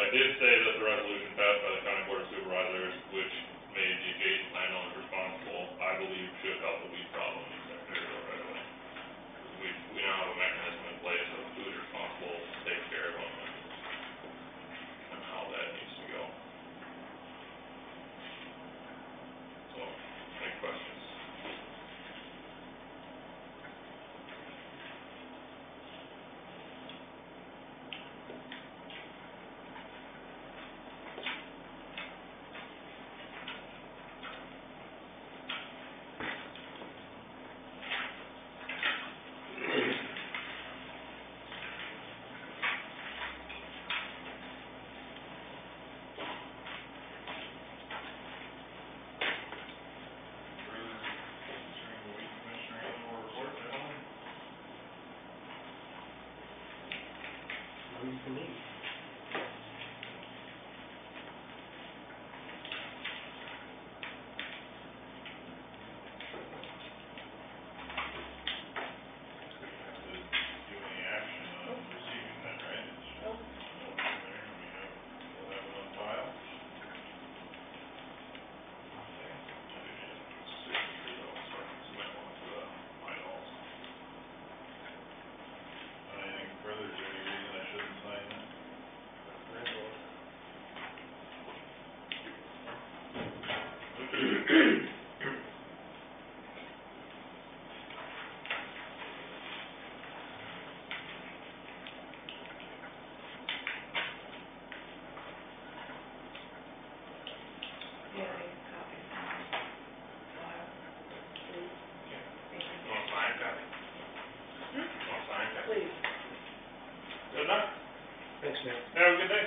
did say that the resolution passed by the county board of supervisors, which made the adjacent landowners responsible, I believe should help the weed problem in the secondary road right away. We now have a mechanism in place of who's responsible to take care of them and how that needs to go. So, any questions? For me. Good enough? Thanks, Nick. Have a good day.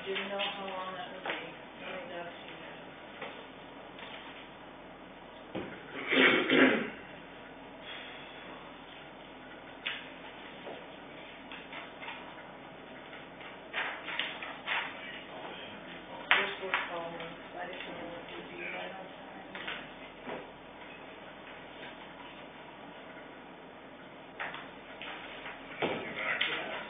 Do you know how long that would be? How many ducks do you have? You're supposed to call me, 'cause I didn't know if you'd be right on time. Back to that.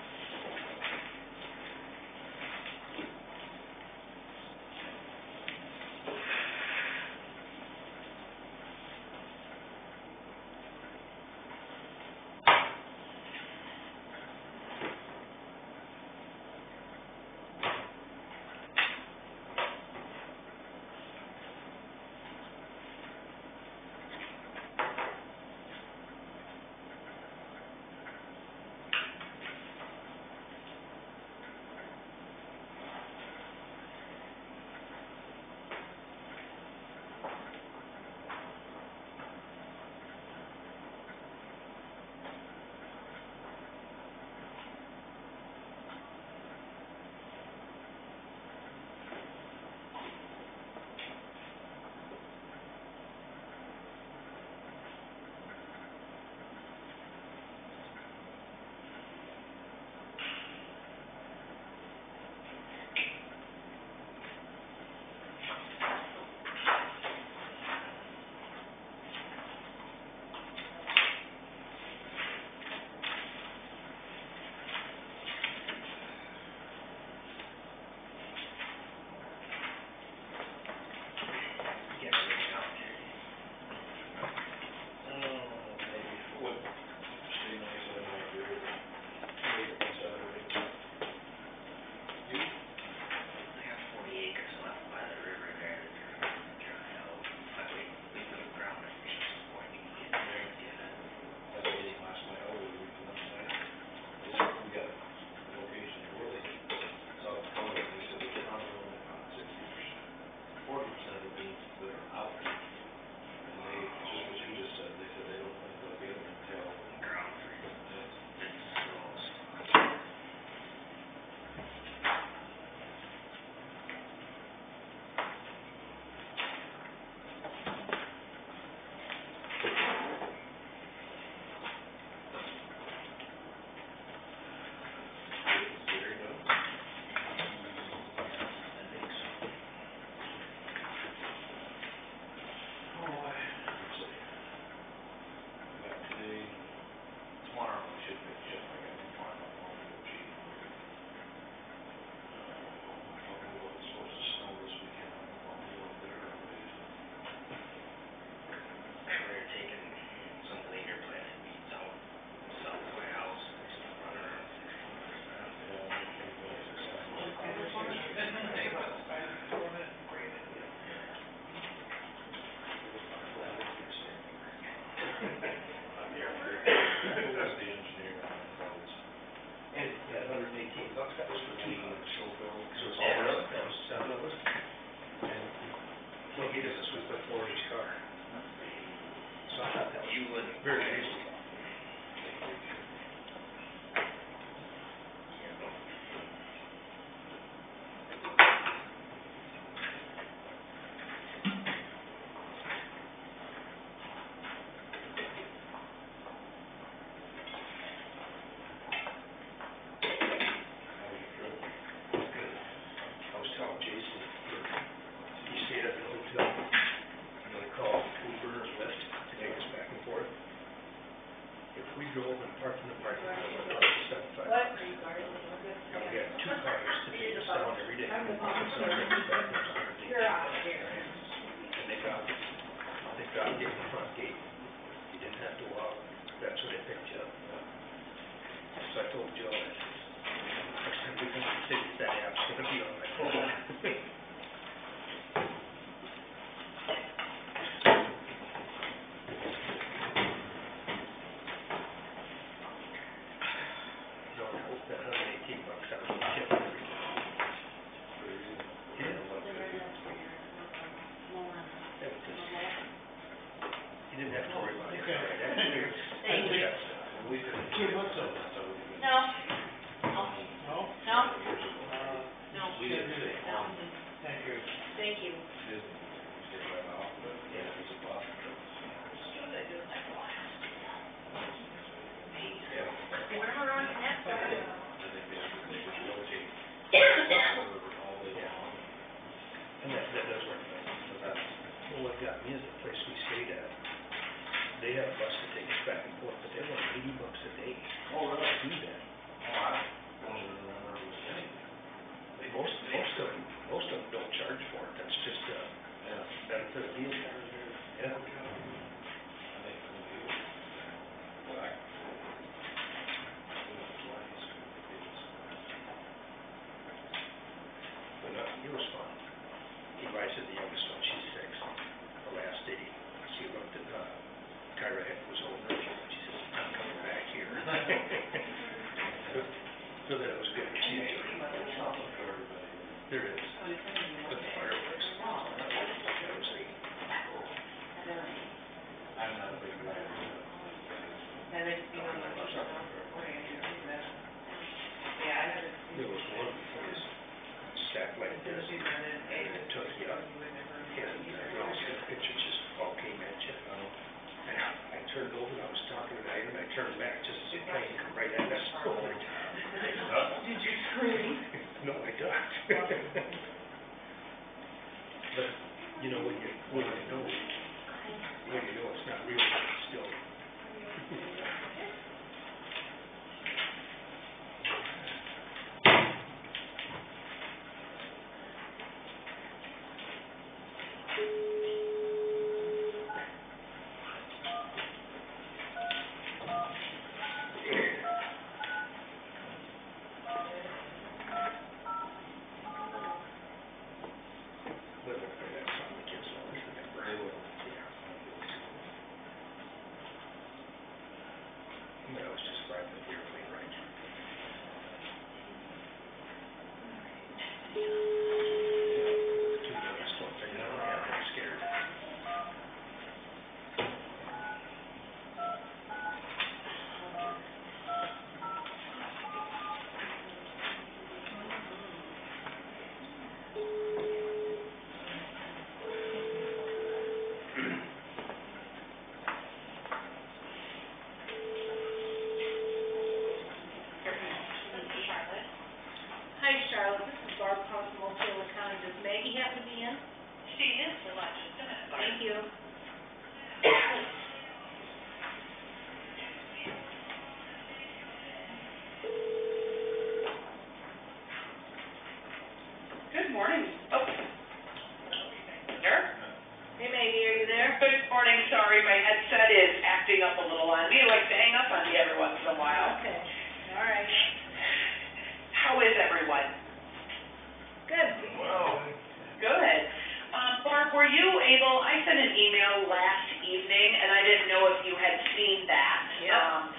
as the engineer, And that $118, that was for two cars. Schofield. So it's Oh, really? that was 7 of us. And what he does is we put 4 in each car. So I thought that was very reasonable. Good. I was telling Jason, he stayed at the hotel, I'm gonna call Uber or Lyft to take us back and forth. If we drove and parked in the parking lot, it would cost us $75. What? And we had 2 cars to take us down every day. So it was back, it was $118. You're out here. And they dropped you at the front gate. You didn't have to walk. That's where they picked you up. So I told Joe, I said, next time we come to the city, that app's gonna be on my phone. No, I hope that $118, that was a tip every day. Yeah, well, that was just, you didn't have to worry about it. Thank you. We did. Two months ago. No. No? No? No. We didn't say. No. Thank you. Thank you. Stay right off, but yeah, it was a bus. Yeah. Remember on that side? I think they just rotate all day long. And that does work nice. But that's, Well, what got me is the place we stayed at, they had a bus to take us back and forth, but they want $80 a day oh, really? to do that. Oh, I don't even remember it was anything. Most of them don't charge for it, that's just a Yeah. benefit of being there. Yeah. I think we were, well, I, we went twice. But no, it was fun. Eli said the youngest one, she's 6. The last day, she looked at, Kyra was holding her, and she says, I'm coming back here. So that it was good, she enjoyed it. Something for everybody. There is. But the fireworks, that was neat. I'm not a big guy. There was one that was stacked like this, and it took you up, and those pictures just all came at you. And I turned over, and I was talking to Diane, and I turned back just as the plane come right at us. Did you scream? No, I ducked. But, you know, when you know it's not real, it's still. But that song the kids always remember. They will. Yeah. And I was just riding the airplane right. The 2 youngest ones, I know, yeah, they're scared.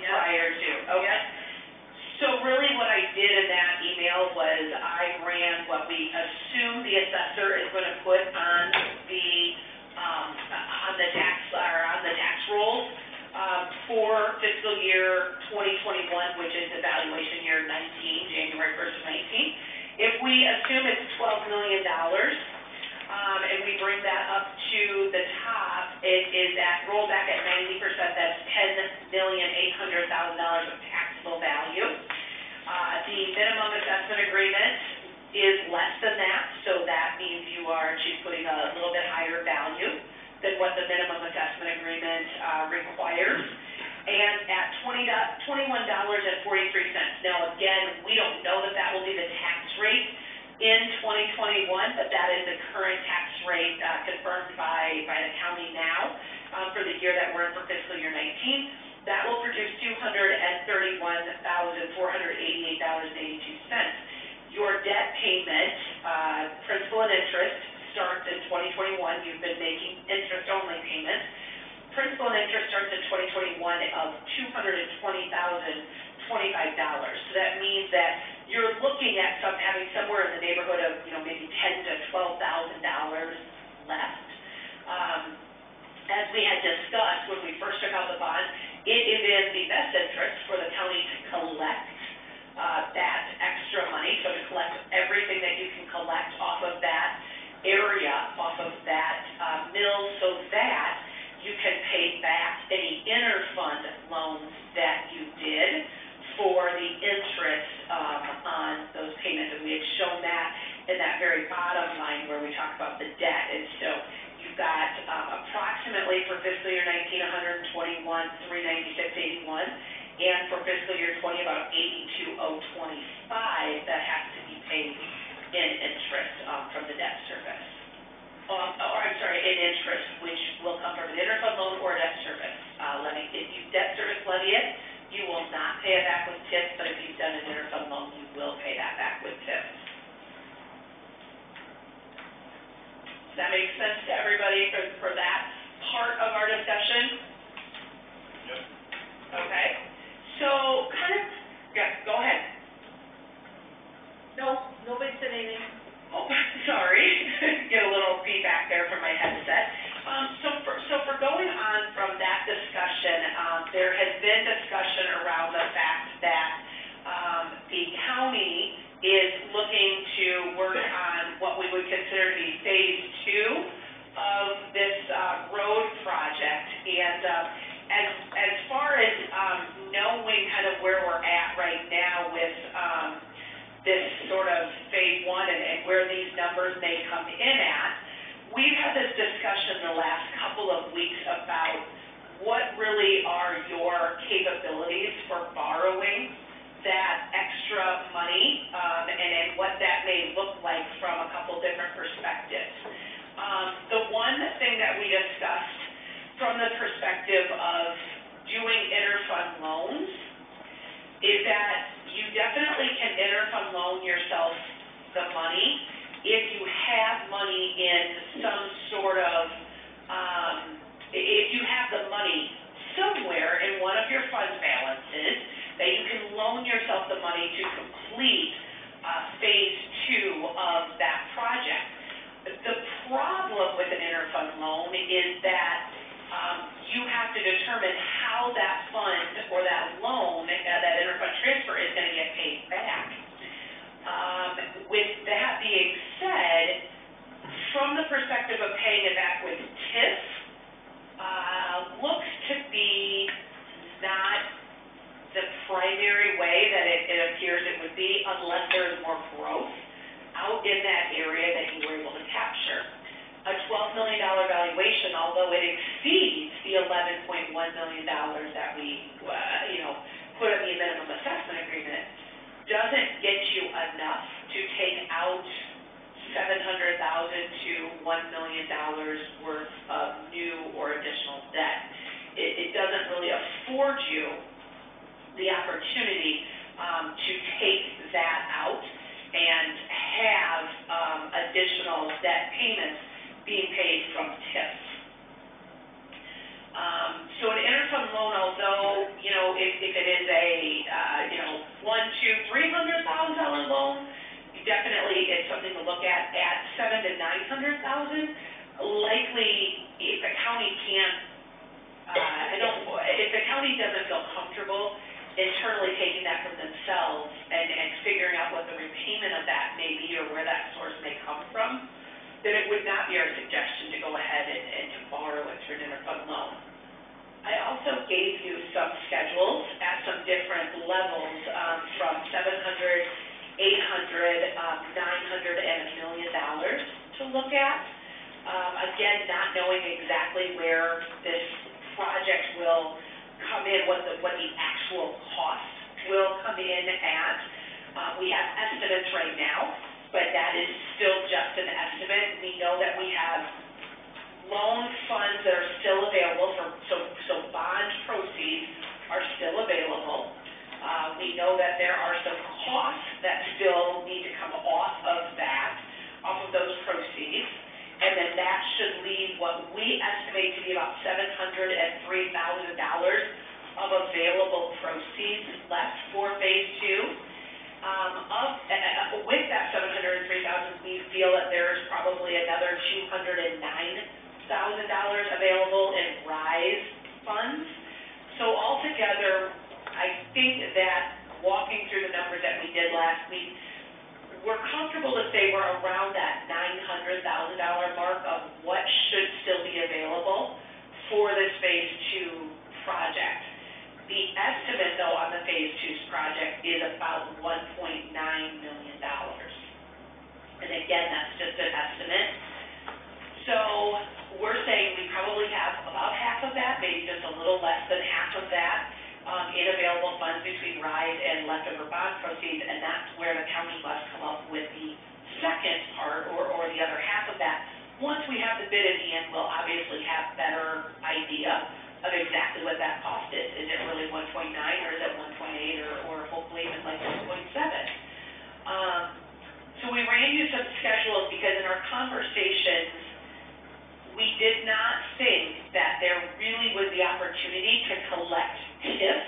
Yep. prior to, okay? So really what I did in that email was I ran what we assume the assessor is gonna put on the tax rolls, for fiscal year 2021, which is evaluation year 19, January 1st of 19. If we assume it's $12 million, and we bring that up to the top, it is at, roll back at 90%, that's $10,800,000 of taxable value. The minimum assessment agreement is less than that, so that means she's putting a little bit higher value than what the minimum assessment agreement requires. And at $21.43. Now again, we don't know that will be the tax rate in 2021, but that is the current tax rate confirmed by the county now for the year that we're in for fiscal year 19. That will produce $231,488.82. Your debt payment, principal and interest, starts in 2021. You've been making interest-only payments. Principal and interest starts in 2021 of $220,025. So that means that you're looking at having somewhere in the neighborhood of, maybe $10,000 to $12,000 left. As we had discussed when we first took out the bond, it is in the best interest for the county to collect that extra money, so to collect everything that you can collect off of that area, off of that mill, so that you can pay back any interfund loans that you did for the interest on those payments. And we had shown that in that very bottom line where we talk about the debt. And so you've got approximately for fiscal year 19, $121,396.81, and for fiscal year 20, about $82,025 that has to be paid in interest from the debt service. In interest, which will come from an interfund loan or debt service levy. If you debt service levy it, you will not pay it back with TIF, but if you've done an interfund loan, you will pay that back with TIF. Does that make sense to everybody for that part of our discussion? Yep. Okay. So go ahead. No, nobody said anything. Oh, sorry. Get a little feedback there from my headset. So for going on from that discussion, there has been discussion around the fact that the county is looking to work on what we would consider to be phase 2 of this road project. And as far as knowing kind of where we're at right now with this sort of phase 1 and where these numbers may come in at, we've had this discussion the last couple of weeks about what really are your capabilities for borrowing that extra money, and what that may look like from a couple different perspectives. The one thing that we discussed from the perspective of doing interfund loans is that you definitely can interfund loan yourself the money if you have money in some sort of, if you have the money somewhere in one of your fund balances that you can loan yourself the money to complete phase 2 of that project. The problem with an interfund loan is that you have to determine how that fund or that loan, that interfund transfer is going to get paid back. With that being said, from the perspective of paying it back with TIF, looks to be not the primary way that it appears it would be unless there is more growth out in that area that you were able to capture. A $12 million valuation, although it exceeds the $11.1 million that we, put in the minimum assessment agreement, doesn't get you enough to take out $700,000 to $1 million worth of new or additional debt. It doesn't really afford you the opportunity to take that out and have additional debt payments being paid from TIF. So an interfund loan, although, if it is a, $100,000 to $300,000 loan, definitely it's something to look at $700,000 to $900,000. Likely, if the county can't, if the county doesn't feel comfortable internally taking that from themselves and figuring out what the repayment of that may be or where that source may come from, then it would not be our suggestion to go ahead and to borrow it through an interfund loan. I also gave you some schedules at some different levels, from $700,000, $800,000, $900,000, and $1 million to look at. Again, not knowing exactly where this project will come in, what the actual cost will come in at. We have estimates right now, but that is still just an estimate. We know that we have loan funds that are still available so bond proceeds are still available. We know that there are some costs that still need to come off of those proceeds, and then that should leave what we estimate to be about $703,000 of available proceeds left for phase 2. With that $703,000, we feel that there's probably another $209,000 available in RISE funds. So altogether, I think that walking through the numbers that we did last week, we're comfortable to say we're around that $900,000 mark of what should still be available for this phase 2 project. The estimate, though, on the phase 2 project is about $1.9 million. And again, that's just an estimate. So we're saying we probably have about half of that, maybe just a little less than half of that, in available funds between RISE and leftover bond proceeds, and that's where the county must come up with the second part, or the other half of that. Once we have the bid in hand, we'll obviously have better idea of exactly what that cost is. Is it really 1.9, or is it 1.8, or hopefully even like 1.7? So we ran you some schedules because in our conversations, we did not think that there really was the opportunity to collect TIF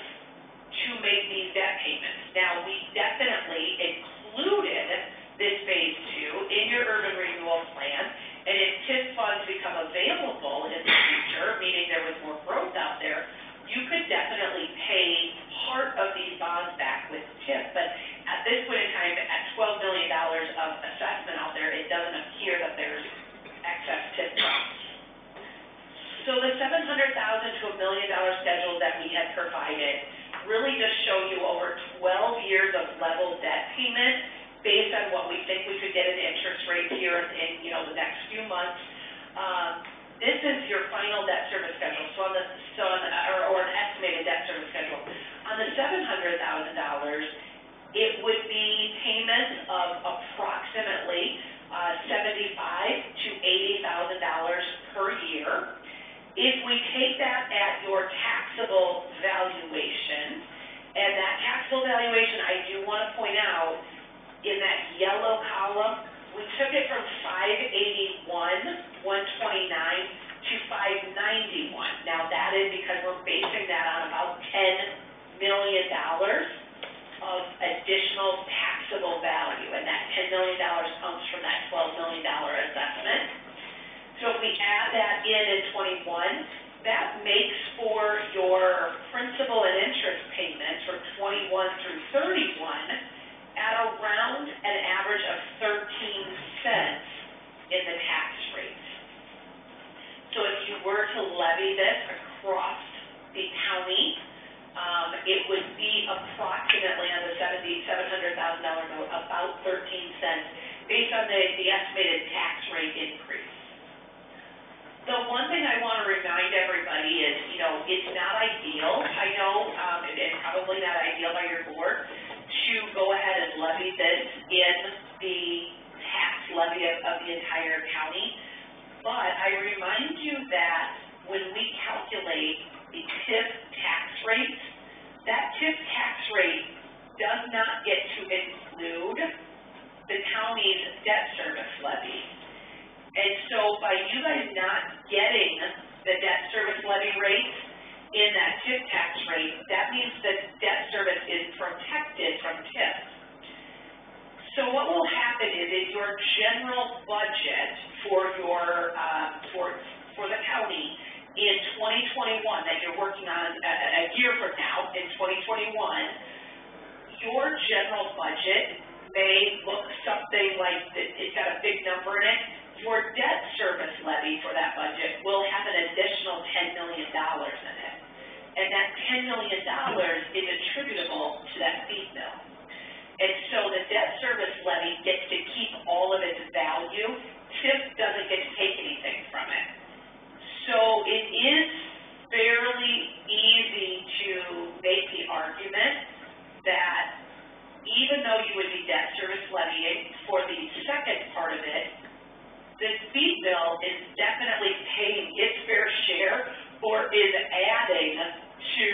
to make these debt payments. Now, we definitely included this phase 2 in your urban renewal plan, and if TIF funds become available in the future, meaning there was more growth out there, you could definitely pay part of these bonds back with TIF. But at this point in time, at $12 million of assessment out there, it doesn't appear that there's excess TIF funds. So the $700,000 to $1 million schedule that we had provided really just show you over 12 years of level debt payment based on what we think we could get in interest rates here in the next few months. This is your final debt service schedule, or an estimated debt service schedule. On the $700,000, it would be payments of approximately $75,000 to $80,000 per year. If we take that at your taxable valuation, and that taxable valuation, I do want to point out, in that yellow column, we took it from 581, 129 to 591. Now that is because we're basing that on about $10 million of additional taxable value, and that $10 million comes from that $12 million assessment. So if we add that in 21, that makes for your principal and interest payments from 21 through 31 at around an average of 13 cents in the tax rate. So if you were to levy this across the county, it would be approximately on the $700,000 note about 13 cents based on the estimated tax rate increase. The one thing I want to remind everybody is, it's not ideal. I know it's probably not ideal by your board to go ahead and levy this in the tax levy of the entire county. But I remind you that when we calculate the TIF tax rate, that TIF tax rate does not get to include the county's debt service levy. And so by you guys not getting the debt service levy rate, in that TIF tax rate, that means that debt service is protected from TIF. So what will happen is in your general budget for your, for the county in 2021 that you're working on a year from now, in 2021, your general budget may look something like, it's got a big number in it. Your debt service levy for that budget will have an additional $10 million in it. And that $10 million is attributable to that feed mill. And so the debt service levy gets to keep all of its value. TIF doesn't get to take anything from it. So it is fairly easy to make the argument that even though you would be debt service levying for the second part of it, the feed mill is definitely paying its fair share or is adding to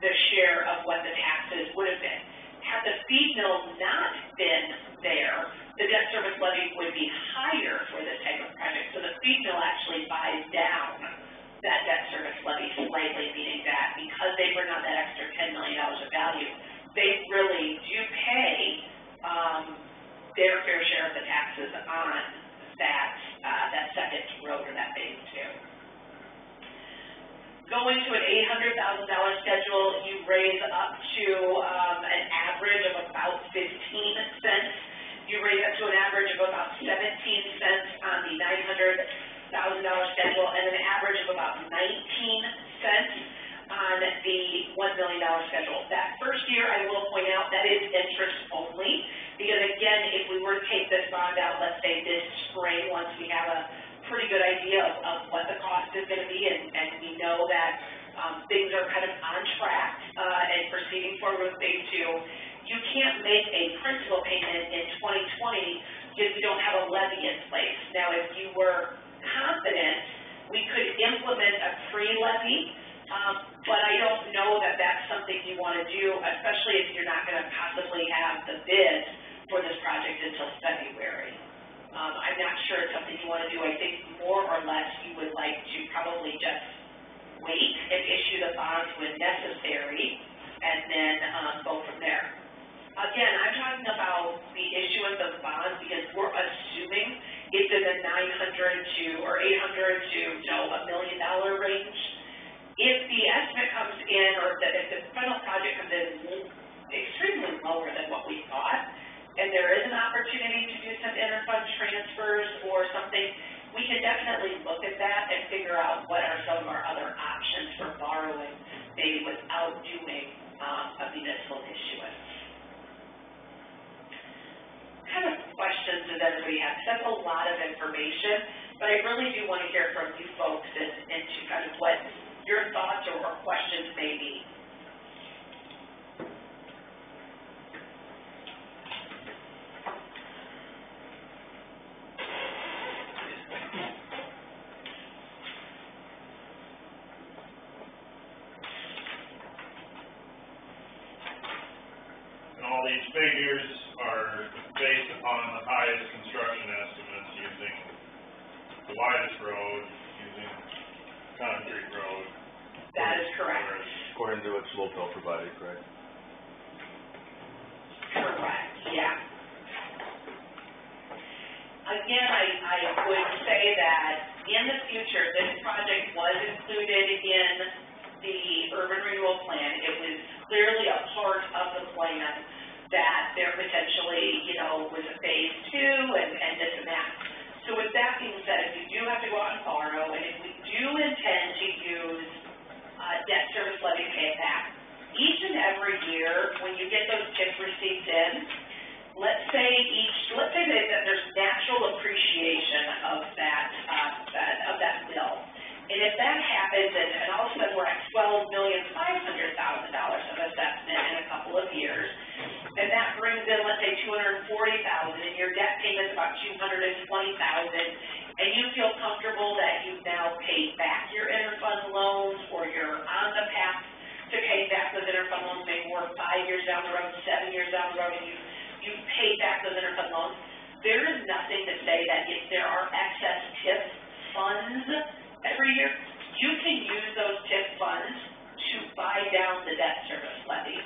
the share of what the taxes would have been. Had the feed mill not been there, the debt service levy would be higher for this type of project. So the feed mill actually buys down that debt service levy slightly, meaning that because they bring on that extra $10 million of value, they really do pay their fair share of the taxes on that second road or that phase two. Going to an $800,000 schedule, you raise up to an average of about 15 cents. You raise up to an average of about 17 cents on the $900,000 schedule and an average of about 19 cents on the $1 million schedule. That first year, I will point out, that is interest only, because again, if we were to take this bond out, let's say this spring, once we have a pretty good idea of what the cost is going to be, and we know that things are kind of on track and proceeding forward with phase two, you can't make a principal payment in 2020 because you don't have a levy in place. Now, if you were confident, we could implement a pre-levy, but I don't know that that's something you want to do, especially if you're not going to possibly have the bid for this project until February. I'm not sure it's something you want to do. I think more or less you would like to probably just wait and issue the bonds when necessary and then go from there. Again, I'm talking about the issuance of bonds because we're assuming it's in the $900 to or $800 to $1 million range. If the estimate comes in, or if the final project comes in extremely lower than what we thought, and there is an opportunity to do some interfund transfers or something, we can definitely look at that and figure out what are some of our other options for borrowing, maybe without doing a municipal issuance. What kind of questions does everybody have? That's a lot of information, but I really do want to hear from you folks and to kind of what your thoughts or questions may be. And all these figures are based upon the highest construction estimates using the widest road, using concrete road. That is correct. According to what Slowfell provided, correct? Correct, yeah. Again, I would say that in the future, this project was included in the urban renewal plan. It was clearly a part of the plan that there potentially, was a phase two and this and that. So with that being said, if you do have to go out and borrow, and if we do intend to use debt service levy to pay it back, each and every year when you get those TIF receipts in, let's say that there's natural appreciation of that bill. And if that happens and all of a sudden we're at $12,500,000 of assessment in a couple of years, and that brings in, let's say, $240,000, and your debt payment's about $220,000, and you feel comfortable that you've now paid back your interfund loans, or you're on the path to pay back those interfund loans, maybe we're 5 years down the road, 7 years down the road, and you've paid back those interfund loans, there is nothing to say that if there are excess TIF funds every year, you can use those TIF funds buy down the debt service levy,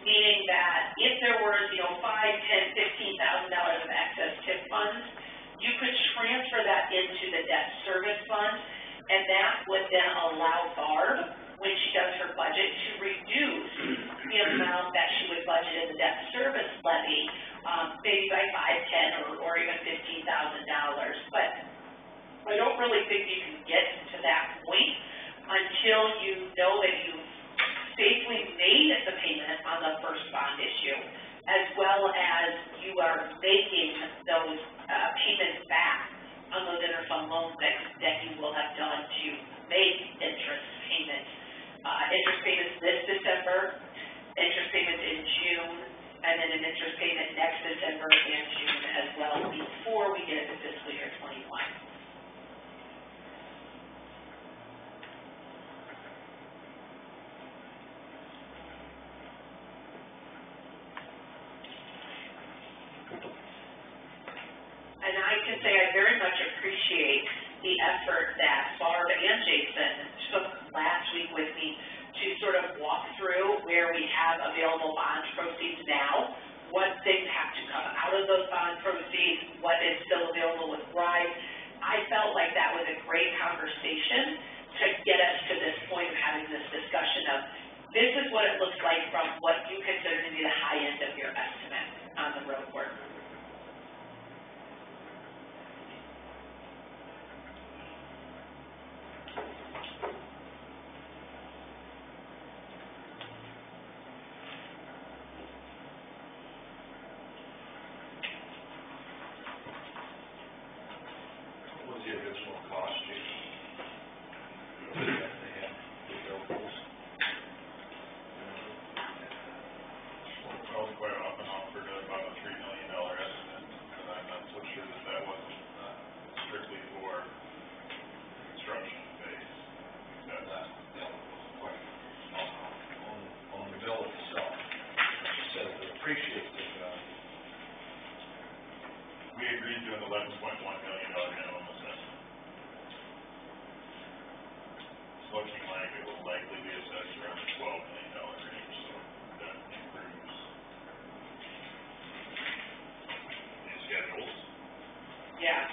meaning that if there was, $5, $10, $15,000 of excess TIF funds, you could transfer that into the debt service fund, and that would then allow Barb, when she does her budget, to reduce the amount that she would budget in the debt service levy, maybe by $5, $10, or even $15,000. But I don't really think you can get to that point until you know that you've safely made the payment on the first bond issue, as well as you are making those payments back on those interfund loans that you will have done to make interest payments. Interest payments this December, interest payments in June, and then an interest payment next December and June as well, before we get into fiscal year 21. And I can say I very much appreciate the effort that Barb and Jason took last week with me to sort of walk through where we have available bond proceeds now, what things have to come out of those bond proceeds, what is still available with RISE. I felt like that was a great conversation to get us to this point of having this discussion of this is what it looks like from what you consider to be the high end of your estimate on the road work. What was the original cost, Jason? They had the bills. Well, quite often offered about a $3 million estimate, but I'm not so sure that wasn't strictly for construction phase. That was quite on the bill itself. It says they appreciate the, We agreed to an $11.1 million minimum assessment. It's looking like it will likely be assessed around the $12 million range, so that improves these schedules. Yeah.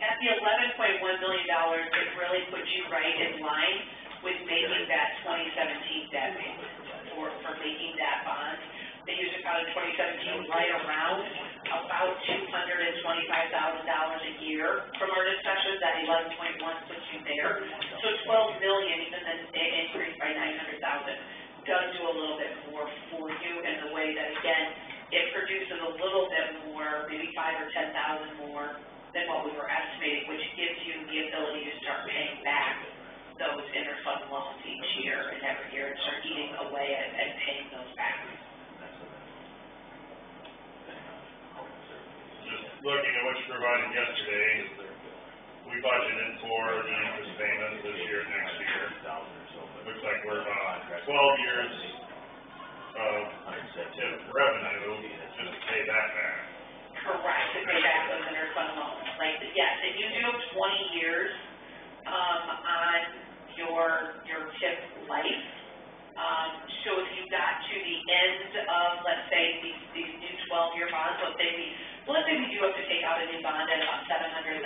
At the $11.1 million, it really puts you right in line with making that 2017 debt payment, for making that bond. They used to count in 2017 right around about $225,000 a year from our discussions. That 11.1 puts you there. So 12 million, even then it increased by 900,000, does do a little bit more for you in the way that, again, it produces a little bit more, maybe 5,000 or 10,000 more than what we were estimating, which gives you the ability to start paying back those interfund loans each year and every year and start eating away and paying those back. Just looking at what you provided yesterday, we budgeted for the interest payments this year and next year. Looks like we're about 12 years of TIF revenue just to pay that back. Correct, to pay back those interfund loans. Like, yes, if you do 20 years on your TIF life, so if you got to the end of, let's say, these new 12-year bonds, let's say we do have to take out a new bond at about $700,000.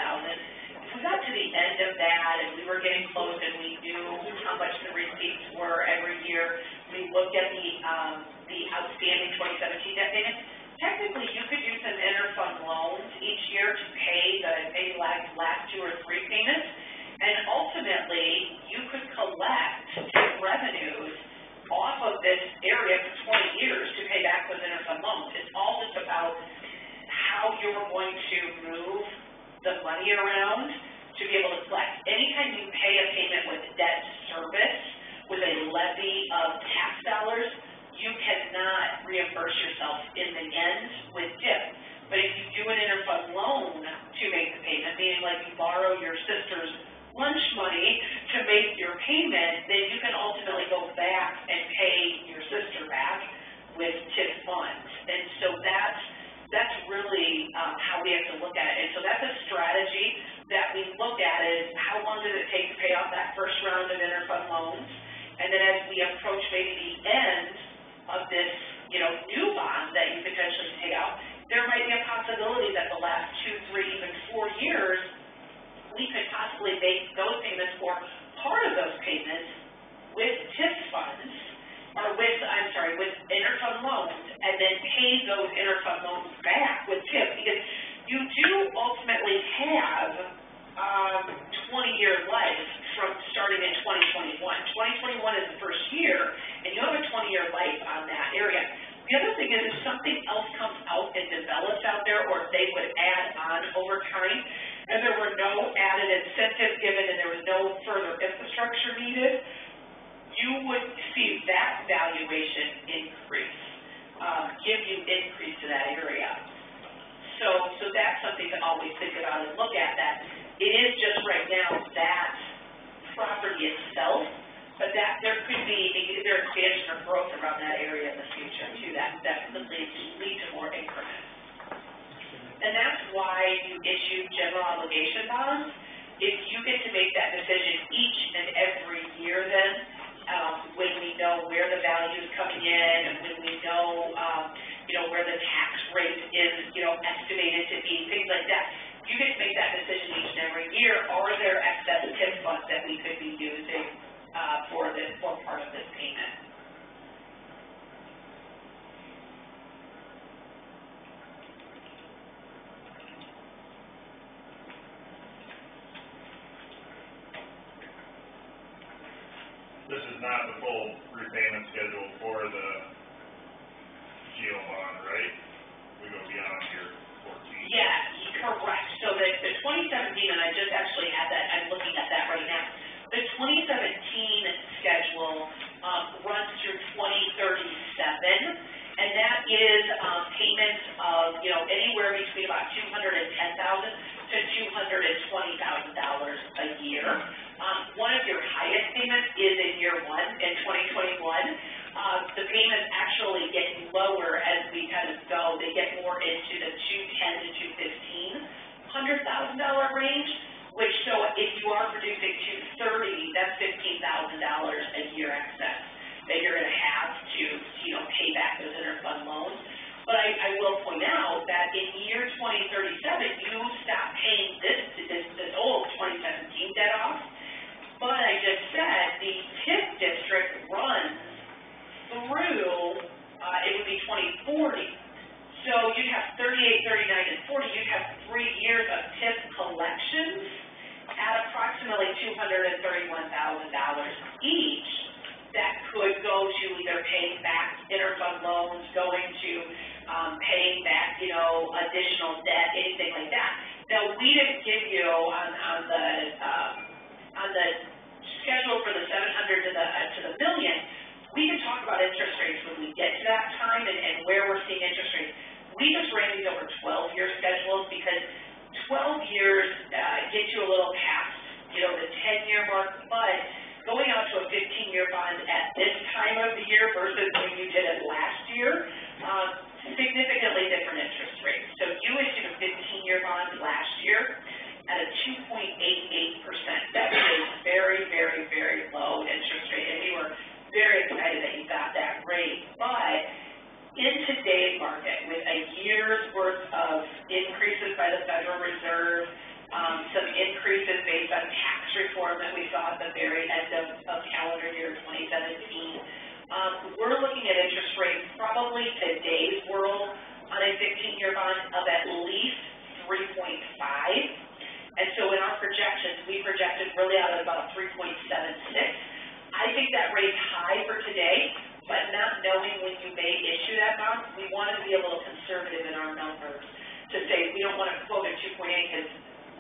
If we got to the end of that and we were getting close and we knew how much the receipts were every year, we looked at the outstanding 2017 debt payments. Technically, you could do some interfund loans each year to pay the last 2 or 3 payments, and ultimately, you could collect revenues off of this area for 20 years to pay back those interfund loans. It's all just about how you're going to move the money around to be able to collect. Anytime you pay a payment with debt service, with a levy of tax dollars, you cannot reimburse yourself in the end with TIF. But if you do an interfund loan to make the payment, meaning like you borrow your sister's lunch money to make your payment, then you can ultimately go back and pay your sister back with TIF funds. And so that's really how we have to look at it. And so that's a strategy that we look at is how long does it take to pay off that first round of interfund loans? And then as and then pay those interfund loans back with TIF, because you do ultimately have 20-year life from starting in 2021. 2021 is the first year, and you have a 20-year life on that area. The other thing is, if something else comes out and develops out there, or if they would add on over time, and there were no added incentives given and there was no further infrastructure needed, you would see that valuation increase, give you increase to that area. So that's something to always think about and look at, that it is just right now that property itself, but that there could be either expansion or growth around that area in the future too, that could lead to more increments. And that's why you issue general obligation bonds. If you get to make that decision each and every year then, when we know where the value is coming in, and when we know, where the tax rate is, estimated to be, things like that, you get to make that decision each and every year. Are there excess TIF funds that we could be using for part of this payment? This is not the full repayment schedule for the GO bond, right? We go beyond year 14. Yes, correct. So the 2017, and I just actually had that, I'm looking at that right now. The 2017 schedule runs through 2037, and that is payments of, anywhere between about $210,000 to $220,000 a year. One of your highest payments is in year one, in 2021. The payments actually get lower as we kind of go. They get more into the $210,000 to $1,500,000 range, which, so if you are producing $230,000, that's $15,000 a year excess that you're going to have to, pay back those interfund loans. But I will point out that in year 2037, you stop paying this old 2017 debt off. But I just said the TIF district runs through, it would be 2040. So you'd have 38, 39, and 40. You'd have 3 years of TIF collections at approximately $231,000 each that could go to either paying back interfund loans, going to paying back, additional debt, anything like that. Now, we didn't give you on the schedule for the 700 to the million. We can talk about interest rates when we get to that time and where we're seeing interest rates. We just ran these over 12-year schedules because 12 years get you a little past, the 10-year mark, but going out to a 15-year bond at this time of the year versus when you did it last year, significantly different interest rates. So you issued a 15-year bond last year at a 2.88%. That is very, very, very low interest rate, and we were very excited that you got that rate. But in today's market, with a year's worth of increases by the Federal Reserve, some increases based on tax reform that we saw at the very end of calendar year 2017, we're looking at interest rates probably today's world on a 15-year bond of at least 3.5. And so in our projections, we projected really out at about 3.76. I think that rate's high for today, but not knowing when you may issue that bond, we want to be a little conservative in our numbers to say we don't want to quote a 2.8 because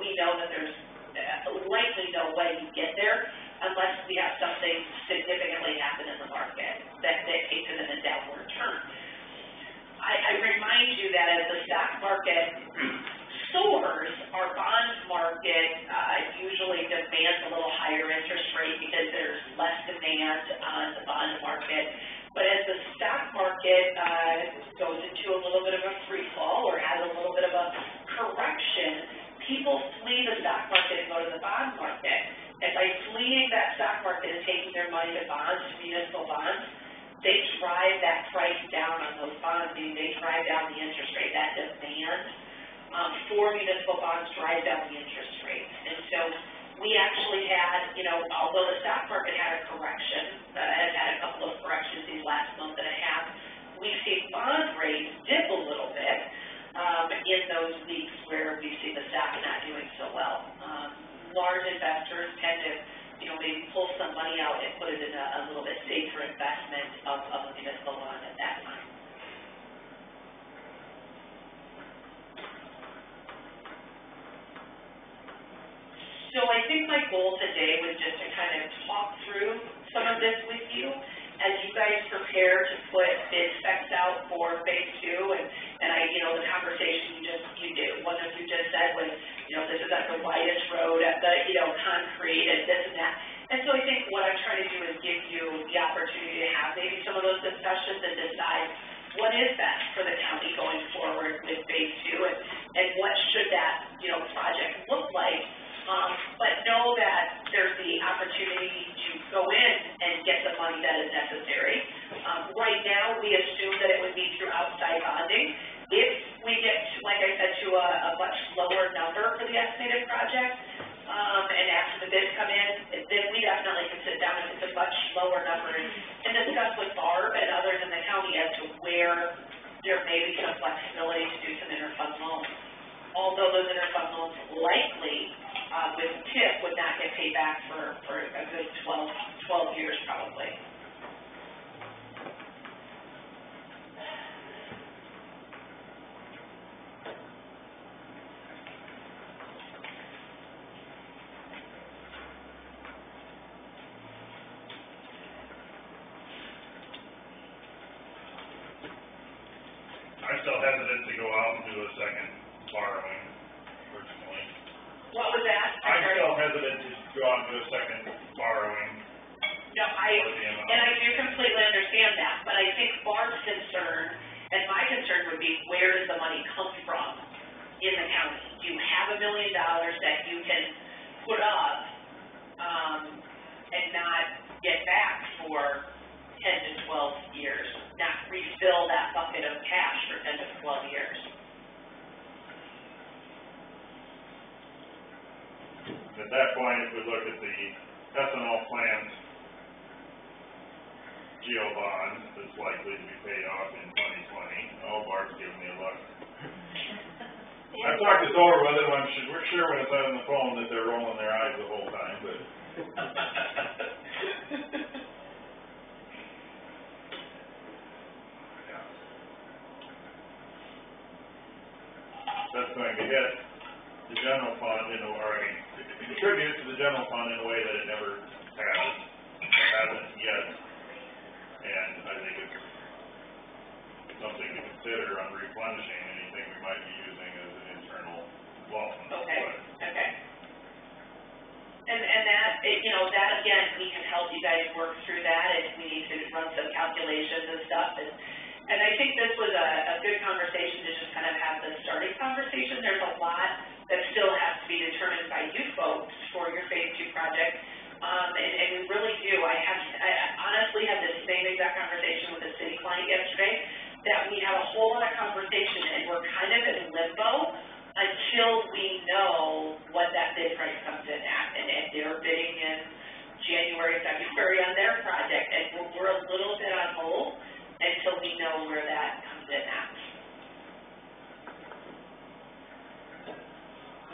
we know that there's likely no way you get there unless we have something significantly happen in the market that takes it in a downward turn. I remind you that as the stock market soars, our bond market usually demands a little higher interest rate because there's less demand on the bond market. But as the stock market goes into a little bit of a free fall or has a little bit of a correction, people flee the stock market and go to the bond market. And by fleeing that stock market and taking their money to bonds, to municipal bonds, they drive that price down on those bonds, meaning they drive down the interest rate. That demand for municipal bonds drives down the interest rate. And so we actually had, although the stock market had a correction, has had a couple of corrections these last month and a half, we've seen bond rates those weeks where we've seen the stock not doing so well. Large investors tend to, maybe pull some money out and put it in a little bit safer investment of a municipal bond at that time. So I think my goal today was just to kind of talk through some of this with you as you guys prepare to put bid specs out for phase 2, and the conversation you did, one of you just said was, this is at the widest road, at the, concrete, and this and that. And so I think what I'm trying to do is give you the opportunity to have maybe some of those discussions and decide what is best for the county going forward with phase 2, and what should that, project look like. But know that there's the opportunity to go in and get the money that is necessary. Right now, we assume that it would be through outside bonding. If we get, like I said, to a much lower number for the estimated project, and after the bids come in, then we definitely can sit down if it's a much lower number and discuss with Barb and others in the county as to where there may be some flexibility to do some interfund loans. Although those interfund loans likely with TIF would not get paid back for a good 12 years probably. I'm still hesitant to go out and do a second borrowing, personally. What was that? I'm still hesitant to go out and do a second borrowing. No, and I do completely understand that, but I think Barb's concern and my concern would be, where does the money come from in the county? Do you have $1 million that you can put up and not get back for 10 to 12 years, not refill that bucket of cash for 10 to 12 years? At that point, if we look at the ethanol plant GO bond that's likely to be paid off in 2020, Barb's giving me a look. I've talked this over with them, we're sure when it's out on the phone that they're rolling their eyes the whole time, but. That's going to hit the general fund contribute to the general fund in a way that it never has, or hasn't yet. And I think it's something to consider on replenishing anything we might be using as an internal loan. Okay. And that, that again, we can help you guys work through that if we need to run some calculations and stuff. And I think this was a good conversation to just kind of have the starting conversation. There's a lot that still has to be determined by you folks for your phase 2 project. And we really do. I honestly had the same exact conversation with a city client yesterday, that we have a whole lot of conversation and we're kind of in limbo until we know what that bid price comes in at. And they're bidding in January, February on their project, and we're a little bit on hold until we know where that comes in at.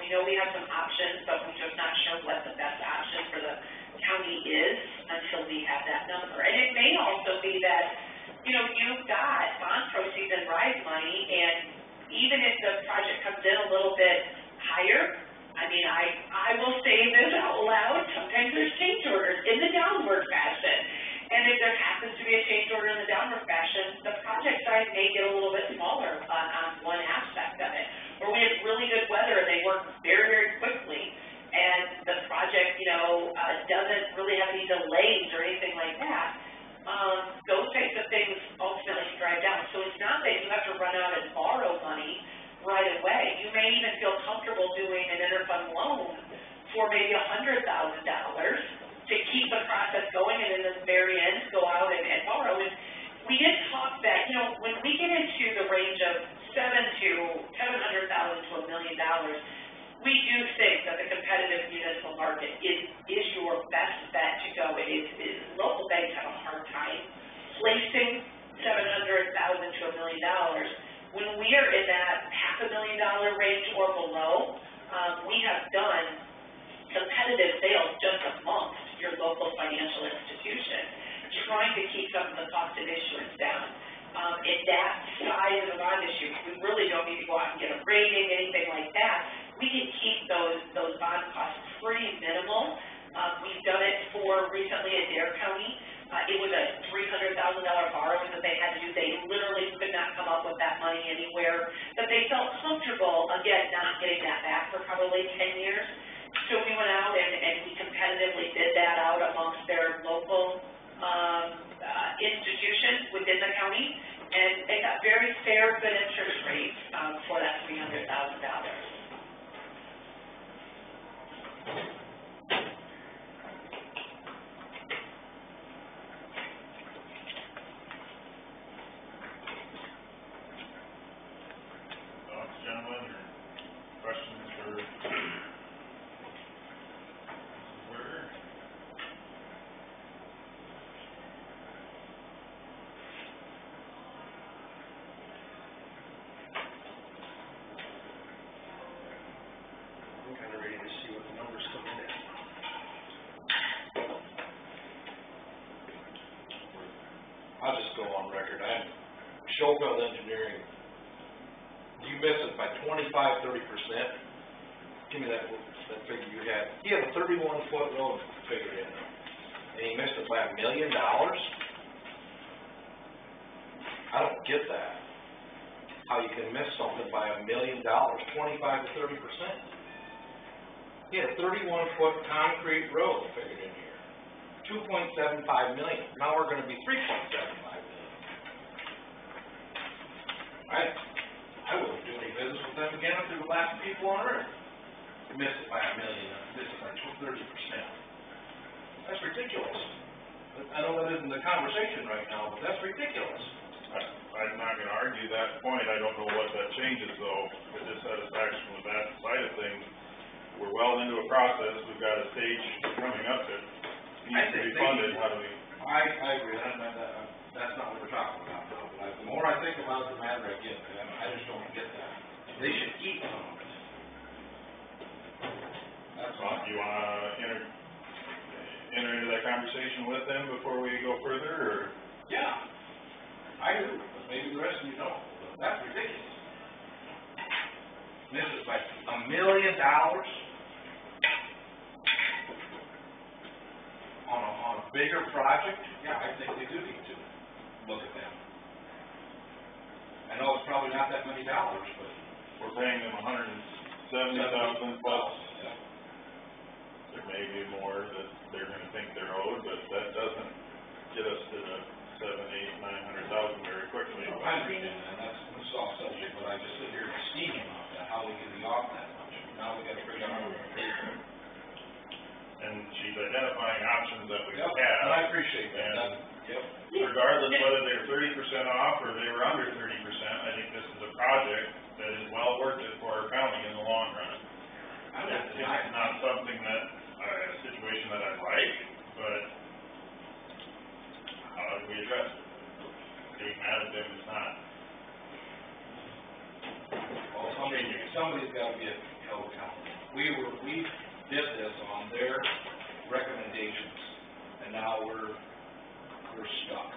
We know we have some options, but we're just not sure what the best option for the county is until we have that number. And it may also be that, you've got bond proceeds and RISE money, and even if the project comes in a little bit higher, I will say this out loud, sometimes there's change orders in the downward fashion. And if there happens to be a change order in the downward fashion, the project size may get a little bit smaller on one aspect of it. Or we have really good weather and they work very, very quickly, and the project, doesn't really have any delays or anything like that. Those types of things ultimately drive down. So it's not that you have to run out and borrow money right away. You may even feel comfortable doing an interfund loan for maybe $100,000 to keep the process going, and in the very end, go out and borrow. And we did talk that, when we get into the range of $700,000 to $1 million, we do think that the competitive municipal market is your best bet to go. Local banks have a hard time placing $700,000 to $1 million. When we are in that $500,000 range or below, we have done competitive sales just amongst your local financial institution, trying to keep some of the cost of issuance down. At that size of a bond issue, we really don't need to go out and get a rating, anything like that. We can keep those bond costs pretty minimal. We've done it for recently at Dare County. It was a $300,000 borrowing that they had to do. They literally could not come up with that money anywhere, but they felt comfortable, again, not getting that back for probably 10 years. So we went out and we competitively bid that out amongst their local institutions within the county, and they got very fair, good interest rates for that $300,000. Thoughts, gentlemen, or questions for Mrs. Berger? I'm kinda ready to see what the numbers come in at. I'll just go on record, Schofield Engineering, you miss it by 25–30%. Give me that figure you had. He had a 31-foot road figured in, and he missed it by $1 million? I don't get that. How you can miss something by $1 million, 25–30%. He had a 31-foot concrete road figured in here, $2.75 million. Now we're gonna be $3.75 million. I wouldn't do any business with them again if they're the last people on earth. Miss it by $1 million, miss it by 30%. That's ridiculous. I know that isn't the conversation right now, but that's ridiculous. I'm not gonna argue that point. I don't know what that changes though. With dissatisfaction with that side of things, we're well into a process. We've got a stage coming up that needs to be funded. How do we? I agree. That's not what we're talking about now. But the more I think about it, the madder I get. I just don't get that. They should keep some of it. That's all. Do you wanna enter into that conversation with them before we go further, or? Yeah, I do, but maybe the rest of you don't. But that's ridiculous. This is like $1 million on a bigger project. Yeah, I think we do need to look at them. I know it's probably not that many dollars, but We're paying them $170,000 plus. Yeah. There may be more that they're gonna think they're owed, but that doesn't get us to the $700,000–900,000 very quickly. I understand that, that's a soft subject, but I just sit here scheming about that, how we can be off that much. Now we gotta figure out how we're gonna pay for it. And she's identifying options that we Yep, have. and I appreciate that. And Yep. regardless whether they're 30% off or they were under 30%, I think this is a project that is well worth it for our county in the long run. It's not something that, a situation that I like, but how do we address it? Being mad at them is not. Well, somebody's gotta be held accountable. We did this on their recommendations, and now we're stuck.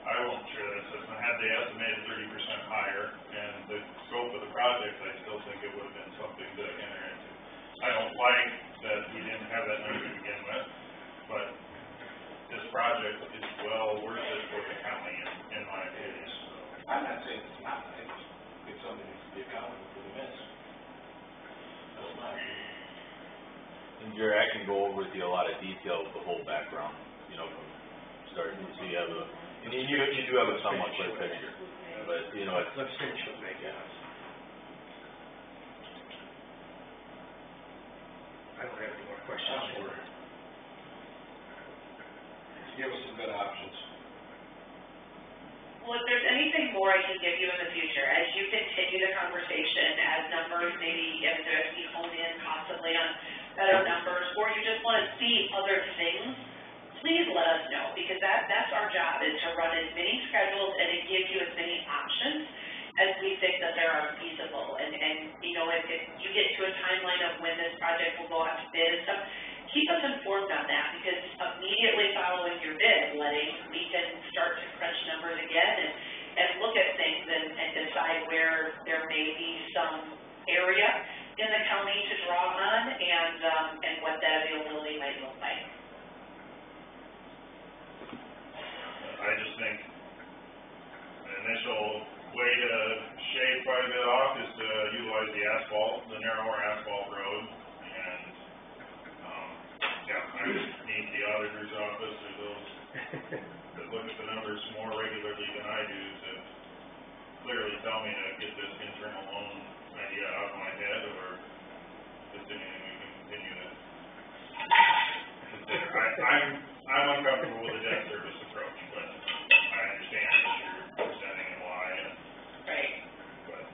I won't share that assessment. Had they estimated 30% higher and the scope of the project, I still think it would have been something to enter into. I don't like that we didn't have that number to begin with, but this project is well worth it for the county, in my opinion. So. I'm not saying it's not, I just think somebody needs to be accountable for the miss. That's my opinion. And Jerry, I can go over with you a lot of detail of the whole background, you know, from starting to see, and you do have a somewhat clear picture, but, you know, it's. Let's finish with that, yeah. I don't have any more questions for her. Give us some good options. Well, if there's anything more I can give you in the future, as you continue the conversation, as numbers maybe, as you hone in possibly on better numbers, or you just want to see other things, please let us know, because that's our job, is to run as many schedules and to give you as many options building, we can start to crunch numbers again and look at things and decide where there may be some area in the county to draw on and what that availability might look like. I just think the initial way to shave quite a bit off is to utilize the asphalt, the narrower asphalt road, and, I just need the auditor's office or those that look at the numbers more regularly than I do to clearly tell me to get this internal loan idea out of my head, or if there's anything we can continue to consider. I'm uncomfortable with the debt service approach, but I understand what you're presenting and why, Right. but.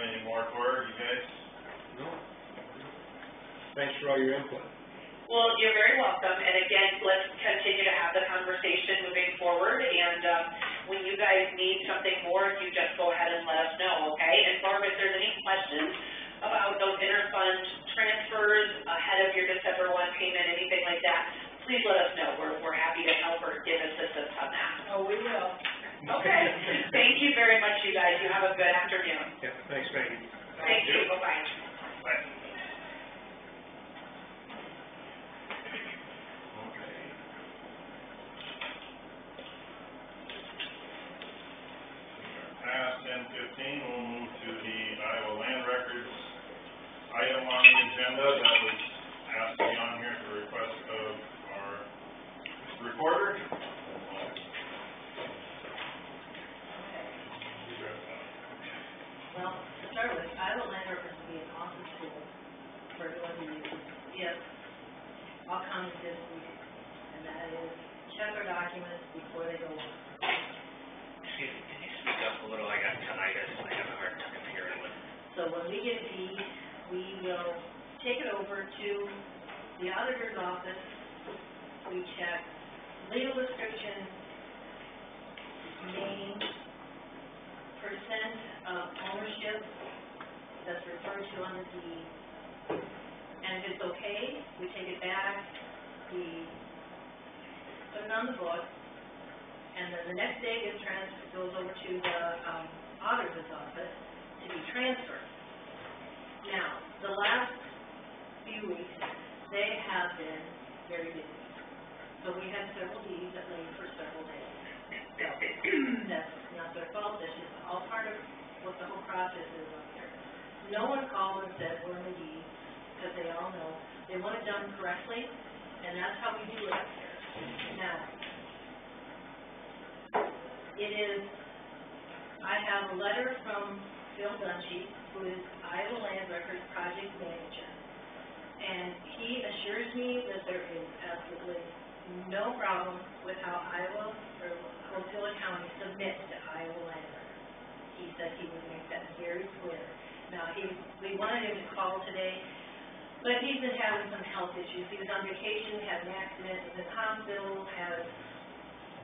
Any more for you guys? No. Thanks for all your input. Well, you're very welcome, and again, let's continue to have the conversation moving forward, and when you guys need something more, you just go ahead and let us know, okay? And Barb, if there's any questions about those interfund transfers ahead of your December 1 payment, anything like that, please let us know. We're happy to help or give assistance on that. Oh, we will. Okay, thank you very much, you guys. You have a good afternoon. Yeah, thanks, Maggie. Thank you, bye-bye. Bye. Past 10:15, we'll move to the Iowa Land Records item on the agenda that was asked to be on here at the request of our reporter. Well, to start with, Iowa Land Records would be an awesome tool for everyone to use if all counties did what we do, and that is check our documents before they go on. Excuse me, can you speak up a little? I got tinnitus and I have a hard time hearing what. So when we get a deed, we will take it over to the auditor's office. We check legal description, name, percent of ownership that's referred to on the deed. And if it's okay, we take it back, we put it on the book, and then the next day it goes over to the auditor's office to be transferred. Now, the last few weeks, they have been very busy. So we had several deeds that lay for several days. That's not their fault, that's just all part of what the whole process is up there. No one called and said we're in the deed, because they all know. They want it done correctly, and that's how we do it up here. Now, I have a letter from Phil Dunshee, who is Iowa Land Records Project Manager, and he assures me that there is absolutely no problem with how Iowa or Osceola County submits to Iowa Land Records. He said he would make that very clear. Now, we wanted him to call today, but he's been having some health issues. He was on vacation, had an accident, was in the hospital, has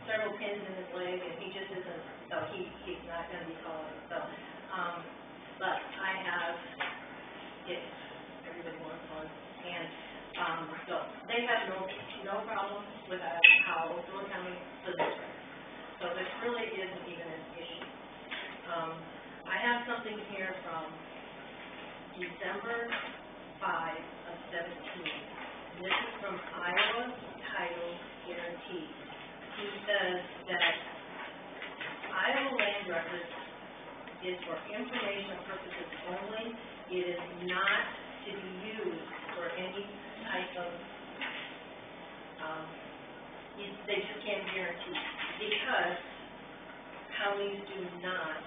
several pins in his leg, and he just isn't, so he's not going to be calling. So, but I have, if everybody wants one, and so they have no problem with how Osceola County submits records. So this really isn't even an issue. I have something here from December 5 of 17. And this is from Iowa Title Guarantee. He says that Iowa Land Records is for informational purposes only. It is not to be used for any type of, they just can't guarantee, because counties do not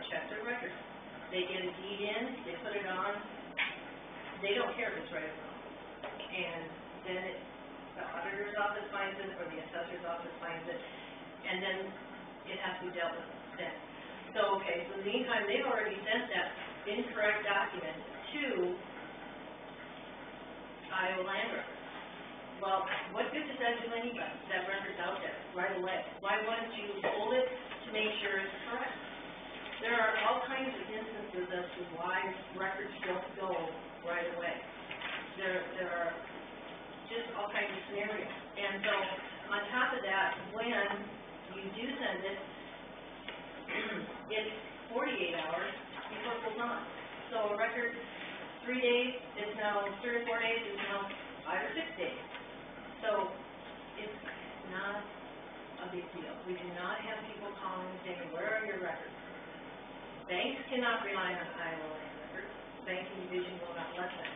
check their records. They get a deed in, they put it on, they don't care if it's right or wrong. And then the auditor's office finds it, or the assessor's office finds it, and then it has to be dealt with then. So, okay, so in the meantime, they've already sent that incorrect document to Iowa Land Records. Well, what good does that do anybody? That record's out there right away. Why wouldn't you hold it to make sure it's correct? There are all kinds of instances as to why records don't go right away. There are just all kinds of scenarios. And so, on top of that, when you do send it, it's 48 hours before it goes on. So a record, 3 days is now, 3 or 4 days is now 5 or 6 days. So it's not a big deal. We do not have people calling and saying, where are your records? Banks cannot rely on Iowa land records. Banking division will not let them.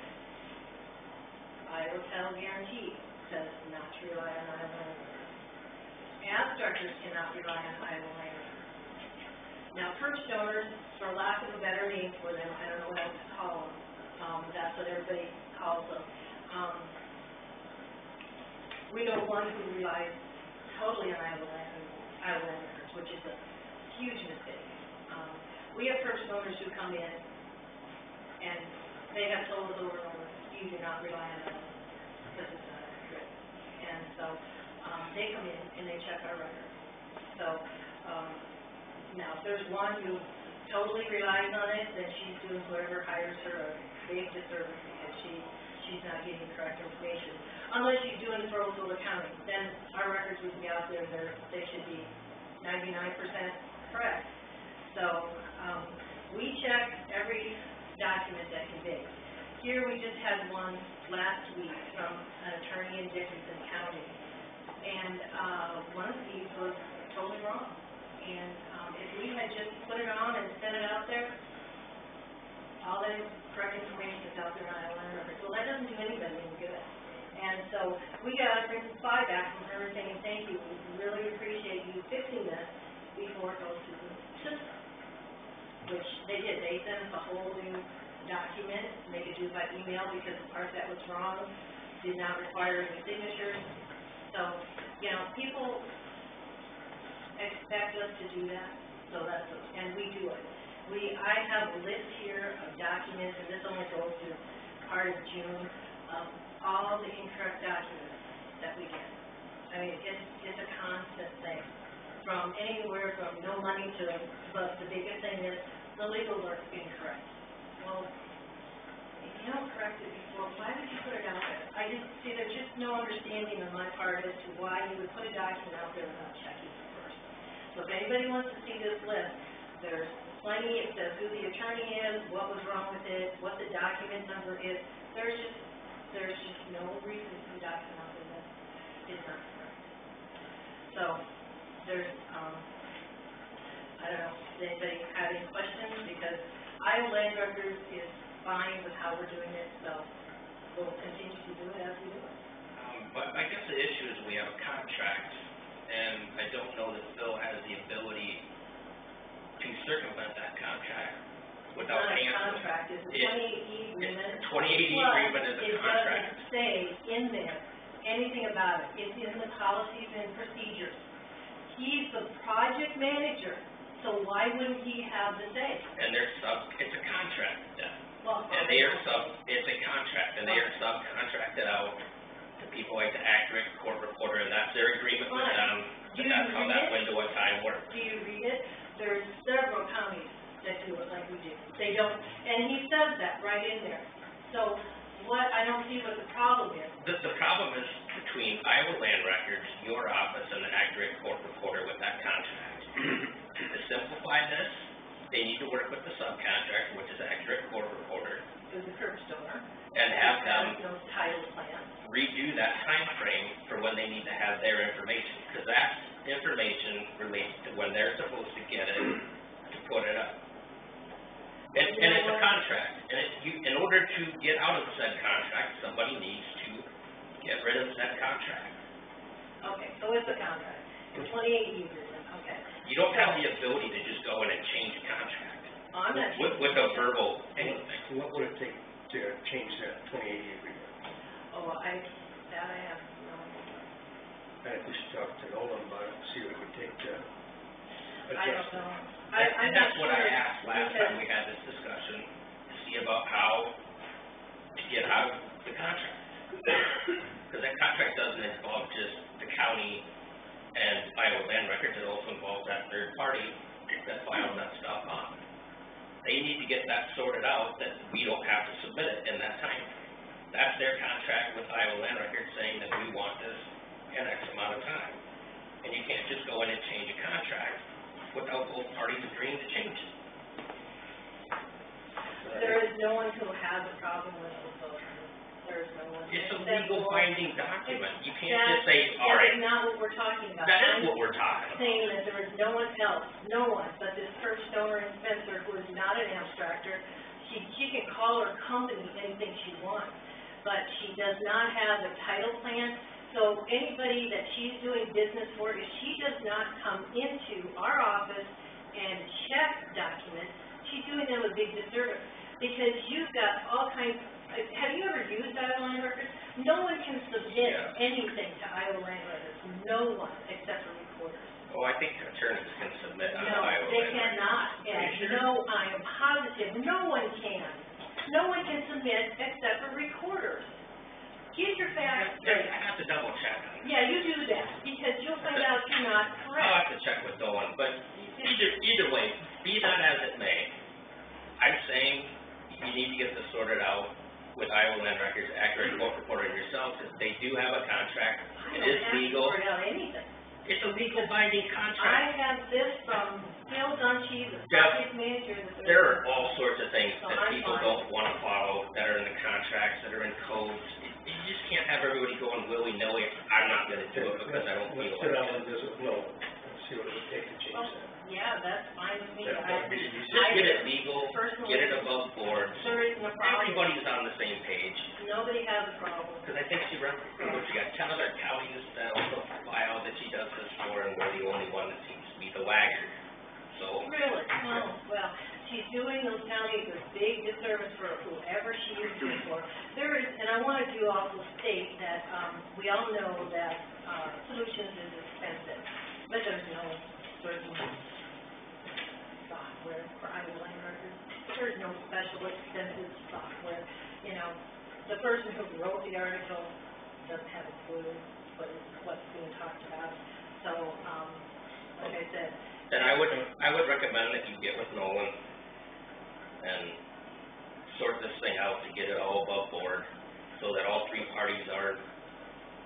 Iowa Title Guarantee says not to rely on Iowa land records. Abstractors cannot rely on Iowa land records. Now, purchase owners, for lack of a better name for them, I don't know what else to call them, that's what everybody calls them. We know one who relies totally on Iowa land records, which is a huge mistake. We have purchase owners who come in and they have told us over and over, you do not rely on us because it's not accurate. And so they come in and they check our records. So now if there's one who totally relies on it, then she's doing whoever hires her a big disservice because she's not getting correct information. Unless she's doing thorough accounting, then our records would be out there, they should be 99% correct. So we check every document that conveys. Here we just had one last week from an attorney in Dickinson County, and one of these was totally wrong. And if we had just put it on and sent it out there, all that correct information is out there on Iowa land records. Well, that doesn't do anybody any good. And so we got a reply back from her saying, thank you, we really appreciate you fixing this before it goes to the system. Which they did. They sent us a whole new document, and they could do it by email because the part that was wrong did not require any signatures. So, you know, people expect us to do that, so and we do it. I have a list here of documents, and this only goes to part of June, of all the incorrect documents that we get. I mean, it's a constant thing. From anywhere from no money to, but the biggest thing is the legal work incorrect. Well, if you don't correct it before, why would you put it out there? I just see there's just no understanding on my part as to why you would put a document out there without checking it first. So if anybody wants to see this list, there's plenty. It says who the attorney is, what was wrong with it, what the document number is. There's just no reason to put a document out there that is not correct. So there's, I don't know, does anybody have any questions? Because Iowa land records is fine with how we're doing it, so we'll continue to do it as we do it. But I guess the issue is we have a contract, and I don't know that Phil has the ability to circumvent that contract without It's not a canceling. contract, it's a 28E agreement. It's a 28E agreement is a It contract. doesn't say in there anything about it. It's in the policies and procedures. He's the project manager, so why wouldn't he have the say? And it's a contract, yeah. Well, And it's a contract, and they are subcontracted out to people like the Accurate Court Reporter, and that's their agreement with them. Do you That's how read that it? window of time works. Do you read it? There's several counties that do it like we do. They don't, and he says that right in there. So I don't see what the problem is. The problem is between Iowa Land Records, your office, and the Accurate Court Reporter with that contract. To simplify this, they need to work with the subcontractor, which is Accurate Court Reporter, There's a curb stoner. and have them There's no title plan. redo that time frame for when they need to have their information, because that information relates to when they're supposed to get it to put it up. And it's a contract, and in order to get out of said contract, somebody needs to get rid of said contract. Okay, so it's a contract. It's 28 years, okay. You don't have the ability to just go in and change a contract I'm not sure. with a verbal anything. What would it take to change that 2080 agreement? Oh, I have no idea. I think we should talk to Nolan about it, see what it would take to I adjust don't it. know. And that's what I I'm not sure asked last time we had this discussion, to see about how to get out of the contract. Because that contract doesn't involve just the county and Iowa Land Records, it also involves that third party that files that stuff on. that sorted out, that we don't have to submit it in that time. That's their contract with Iowa Land Records saying that we want this in X amount of time. And you can't just go in and change a contract without both parties agreeing to change it. There is no one who has a problem with it, so there is no one. It's a except legal for- binding document. You can't That- just say, all That right, is not what we're talking about. that is what we're talking I'm about. saying that there is no one else, no one, but this first owner in Spencer who is not an abstractor. She can call her company anything she wants, but she does not have a title plan. So anybody that she's doing business for, if she does not come into our office and check documents, she's doing them a big disservice. Because you've got all kinds, have you ever used Iowa Land Records? No one can submit Yeah. anything to Iowa Land Records, no one, except for recorders. Oh, I think attorneys can submit on No, Iowa they Land Records. cannot, Are you sure? and no, I am positive, no one can. No one can submit except for recorders. Get your facts I straight. have to double check on it. Yeah, you do that, because you'll find out you're not I'll correct. have to check with Dolan, but either way, be that as it may, I'm saying you need to get this sorted out with Iowa Land Records, accurate court reporter yourself, because they do have a contract. I It don't is have to legal. sort out anything. It's a legal binding I contract. have this from Phil Dunshee, the Jeff, project manager. There are all sorts of things So that I'm people fine. don't want to follow, that are in the contracts, that are in codes. You just can't have everybody going willy-nilly, I'm not gonna do it because I don't feel Let's sit like down it. and visit Will and see what it would take to change Oh, that. yeah, that's fine with me. That would be the easiest. Just get it legal, Personally, get it above board, there isn't a problem. everybody's on the same page. Nobody has a problem. Because I think she got 10 other counties that also file that she does this for, and we're the only one that seems to be the laggard. So, Really? Oh, well, she's doing those counties a big disservice for whoever she uses it for. There is, and I wanted to also state that, we all know that, Solutions is expensive, but there's no certain software for Iowa Land Records. There's no special expensive software, you know. The person who wrote the article doesn't have a clue what's being talked about. So, like I said, then I would recommend that you get with Nolan and sort this thing out to get it all above board, so that all three parties are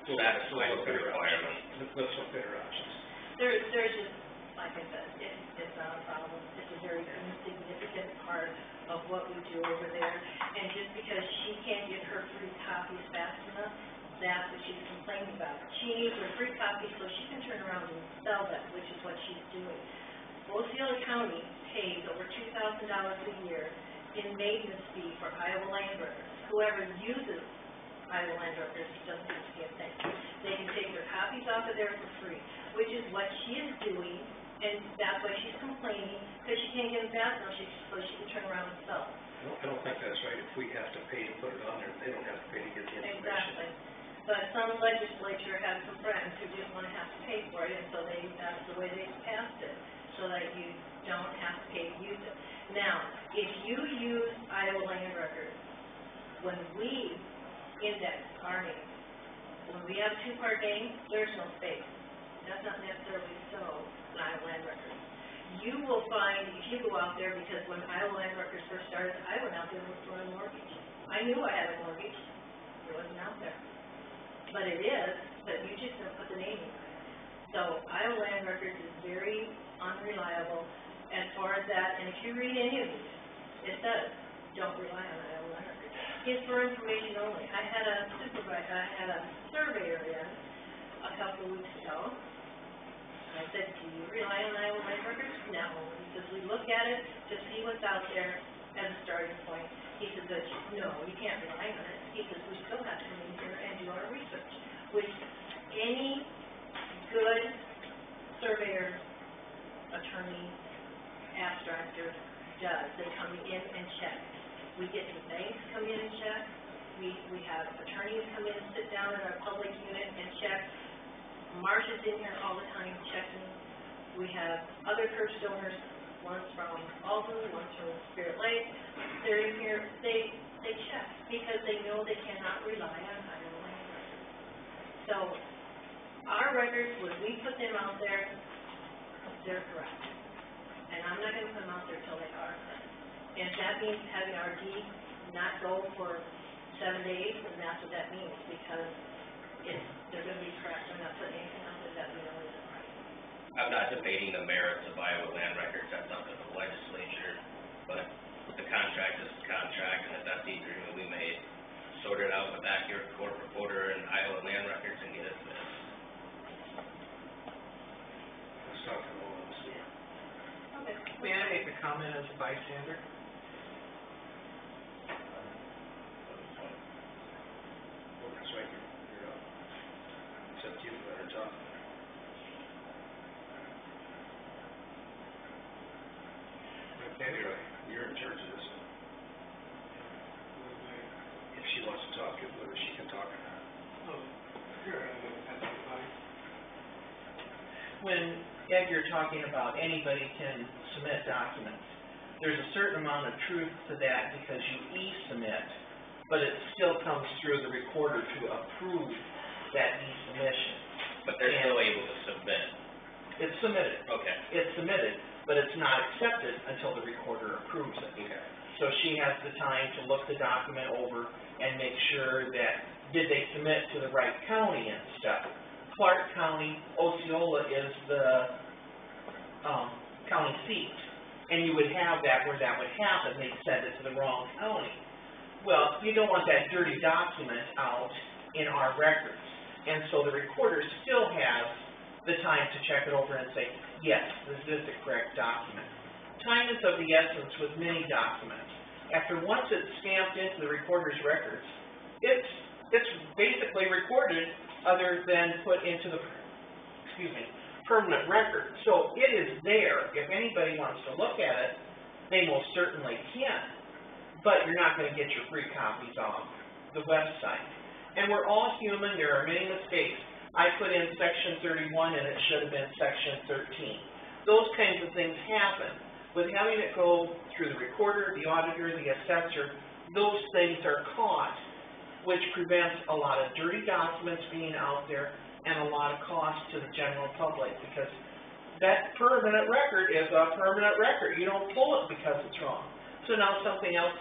satisfied with the requirement. Let's look at our options. there's just, like I said, it's not a problem. It's a very insignificant part of what we do over there. And just because she can't get her free copies fast enough, that's what she's complaining about. She needs her free copies so she can turn around and sell them, which is what she's doing. Osceola County pays over $2,000 a year in maintenance fee for Iowa Land Records. Whoever uses Iowa Land Records doesn't have to get paid. They can take their copies off of there for free, which is what she is doing, and that's why she's complaining, because she can't get them fast enough, so she can turn around and sell. I don't think that's right. If we have to pay to put it on there, they don't have to pay to get the information. Exactly. But some legislature has some friends who didn't want to have to pay for it, and so that's the way they passed it, so that you don't have to pay to use it. Now, if you use Iowa Land Records, when we index our name, when we have two-part name, there's no space. That's not necessarily so in Iowa Land Records. You will find, if you go out there, because when Iowa Land Records first started, I went out there and looked for a mortgage. I knew I had a mortgage. It wasn't out there. But it is, but you just don't put the name in there. So Iowa Land Records is very unreliable as far as that, and if you read any of these, it says, don't rely on Iowa Land Records. It's for information only. I had a surveyor in a couple of weeks ago. I said, do you rely on Iowa Land Records? No. He says, we look at it to see what's out there as a starting point. He says, but no, you can't rely on it. He says, we still have to come in here and do our research, which any good surveyor, attorney, abstractor does. They come in and check. We get the banks come in and check. We have attorneys come in and sit down in our public unit and check. Marcia's in here all the time checking. We have other church donors, one's from Alton, one's from Spirit Lake. They're in here, they check because they know they cannot rely on Iowa Land Records. So our records, when we put them out there, they're correct. And I'm not going to put them out there till they are correct. And if that means having our deed not go for 7 days, then that's what that means, because they're gonna be correct, I'm not putting anything out there that we know isn't right. I'm not debating the merits of Iowa land records, that's up to the legislature, but the contract is the contract, and if that's the agreement we made, sort it out with accurate court reporter and Iowa land records and get it fixed. Let's talk to all of us here. Okay. May I make a comment as a bystander? Well, that's right, you're up. It's up to you to let her talk. But anyway, you're in charge of this. If she wants to talk, whether she can talk or not. When, Ed, you're talking about anybody can submit documents, there's a certain amount of truth to that because you e-submit, but it still comes through the recorder to approve that e-submission. But they're still able to submit. It's submitted. Okay. It's submitted, but it's not accepted until the recorder approves it. Okay. So she has the time to look the document over and make sure that, did they submit to the right county and stuff. Clark County, Osceola is the, county seat. And you would have that where that would happen, they'd send it to the wrong county. Well, you don't want that dirty document out in our records. And so the recorder still has the time to check it over and say, yes, this is the correct document. Time is of the essence with many documents. After once it's stamped into the recorder's records, it's basically recorded other than put into the, permanent record. So it is there. If anybody wants to look at it, they most certainly can. But you're not going to get your free copies off the website. And we're all human. There are many mistakes. I put in section 31 and it should have been section 13. Those kinds of things happen. With having it go through the recorder, the auditor, the assessor, those things are caught, which prevents a lot of dirty documents being out there and a lot of cost to the general public, because that permanent record is a permanent record. You don't pull it because it's wrong. So now something else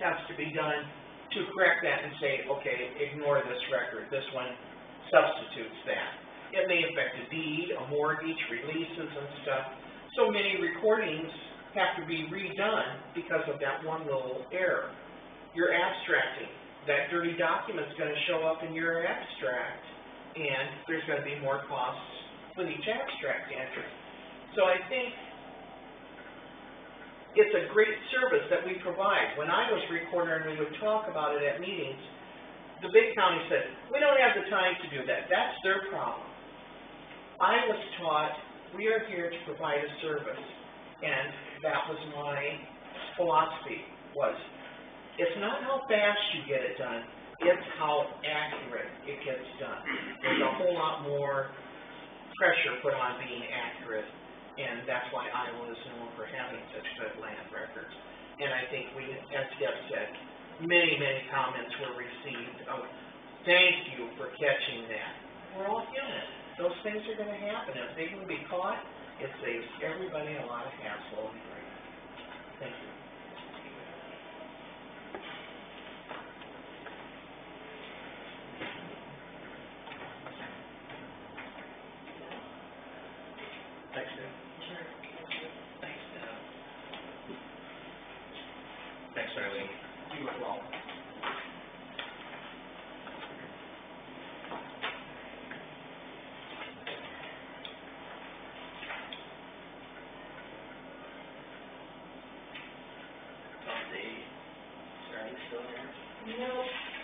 has to be done to correct that and say, okay, ignore this record. This one substitutes that. It may affect a deed, a mortgage, releases and stuff. So many recordings have to be redone because of that one little error. You're abstracting. That dirty document's going to show up in your abstract, and there's going to be more costs with each abstract entry. So I think it's a great service that we provide. When I was recorder and we would talk about it at meetings, the big county said, we don't have the time to do that. That's their problem. I was taught we are here to provide a service, and that was my philosophy, was it's not how fast you get it done, it's how accurate it gets done. There's a whole lot more pressure put on being accurate, and that's why Iowa is known for having such good land records. And I think we, as Deb said, many, many comments were received of, thank you for catching that. We're all human. Those things are going to happen. If they can be caught, it saves everybody a lot of hassle and grief. Thank you. Thanks, Dan. Thanks, Deb. Thanks, Darlene. You as well. Update. Is Darlene still here? No,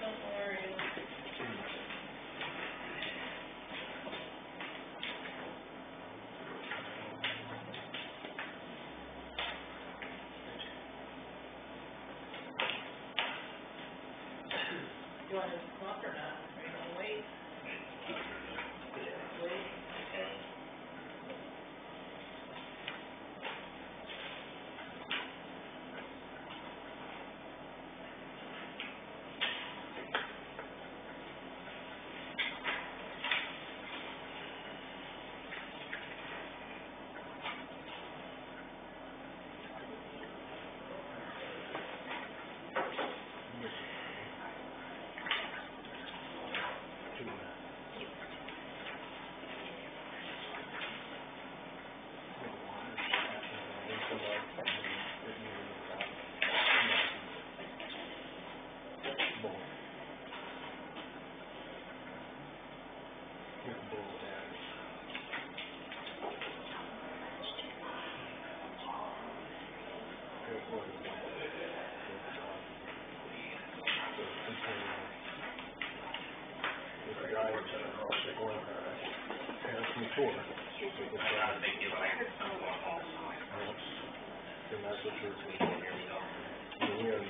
don't worry. You want to talk or not? Are you gonna wait? Wait, okay. one, ask me for. It's not a big deal, but I'm going home. And that's what church was. And we had,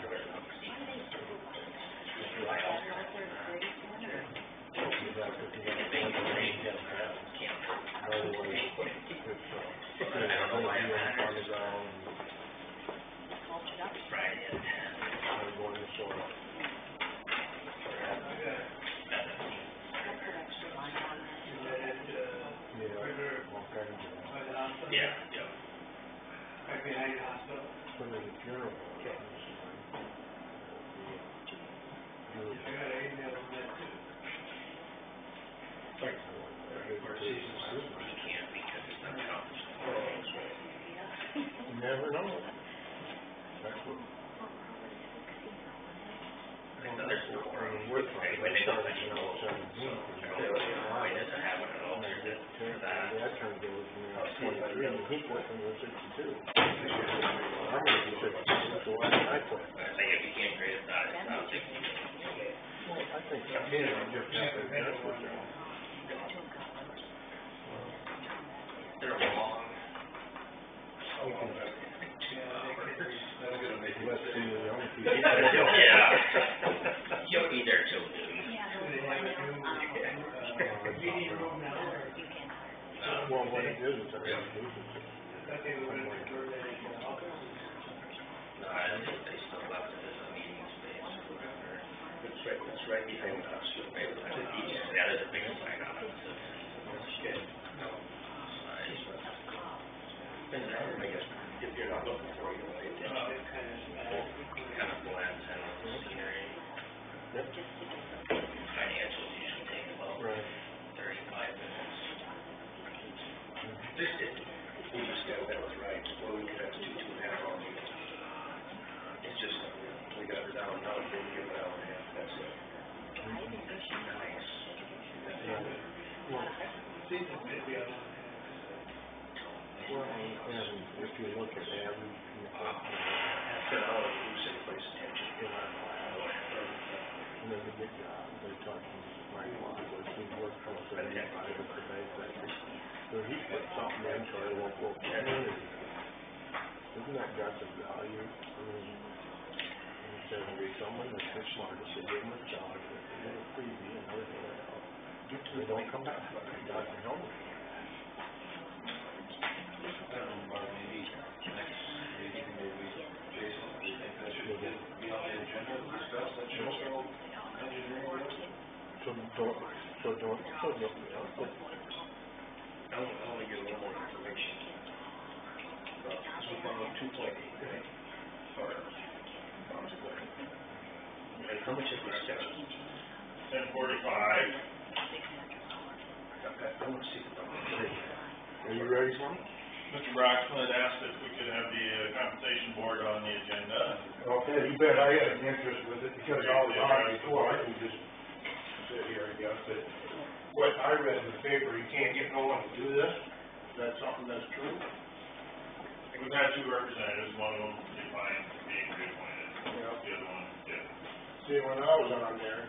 Yeah, yeah. Right behind the hospital. When there's a funeral. I got an email on that too. You can't because it's not counted. You never know. That's what. There's no more. Anyway, they don't let you know. So, why does it happen at all? There's it for that. That turned goes when I was 23, and he quit when he was 62. I'm gonna be 62, so why didn't I quit? I think if you can't create a size, it's not 60. Well, I think some men are just happy, that's what they're. They're long. Let's see, the young people. Yeah. You'll be there too, dude. Well, what it is, it's a real No, I think they still left it as a meeting space or whatever. It's right behind us. Yeah, there's a big sign on it. I guess if you're not looking for it, you'll pay attention. Kind of blends in with the scenery. Financials usually take about 35 minutes. We just got, that was right, well, we could have 2.5 hour meetings. It's just, we got it down, now we give it an hour and a half, that's it. Nice. Well, and if you look at average, after an hour, we lose any place attention in our life. And then we get jobs, they're talking, my wife, we work from 75 at the bank, so he put something into our local community. Isn't that got some value? I mean, he said, there's someone that's the smartest, they give them a job, they get a freebie, and everything else. They don't come back, but they got to help them. So don't, I want to get a little more information. Because we found out 2.8, right? Or, and how much have we spent? 10:45. I want to see the number. Are you ready, Tom? Mr. Broxman asked if we could have the compensation board on the agenda. Okay, you bet, I had an interest with it, because I was on it before, I can just sit here, I guess, but what I read in the paper, you can't get no one to do this, is that something that's true? We've had 2 representatives, one of them declined being reappointed. Yeah. The other one did. See, when I was on there,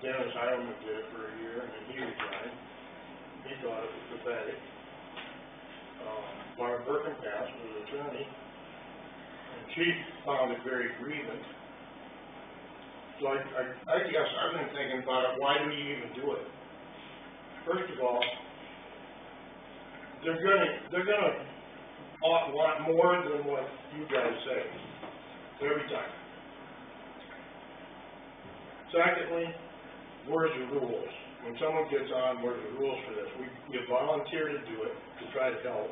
Dennis Heilman did it for a year, and then he resigned. He thought it was pathetic. Barb Birkenpass was an attorney, and she found it very grievous. So I guess I've been thinking about it, why do you even do it? First of all, they're gonna want more than what you guys say, every time. Secondly, where's the rules? When someone gets on, where's the rules for this? You volunteer to do it, to try to help,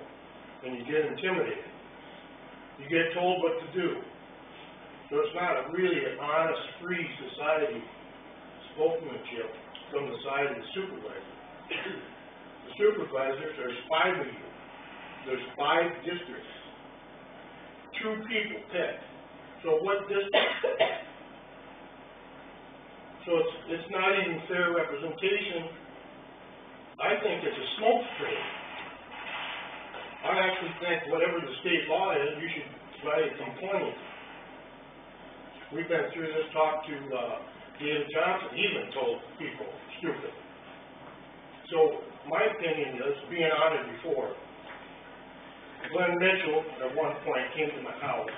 and you get intimidated. You get told what to do. So it's not really an honest, free society spokesmanship from the side of the supervisor. The supervisors, there's 5 of you. There's 5 districts. 2 people picked. So what district? So it's not even fair representation. I think it's a smoke screen. I actually think whatever the state law is, you should try to complain. We've been through this, talked to David Johnson even told people, stupid. So, my opinion is, being on it before, Glenn Mitchell at one point came to my house.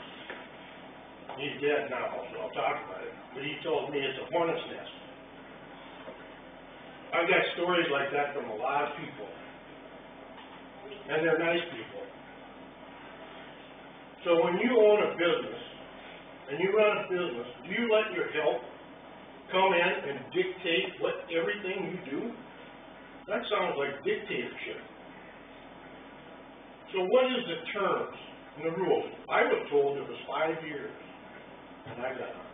He's dead now, so I'll talk about it, but he told me it's a hornet's nest. I've got stories like that from a lot of people, and they're nice people. So when you own a business, and you run a business, do you let your help come in and dictate what everything you do? That sounds like dictatorship. So what is the terms and the rules? I was told it was 5 years, and I got on.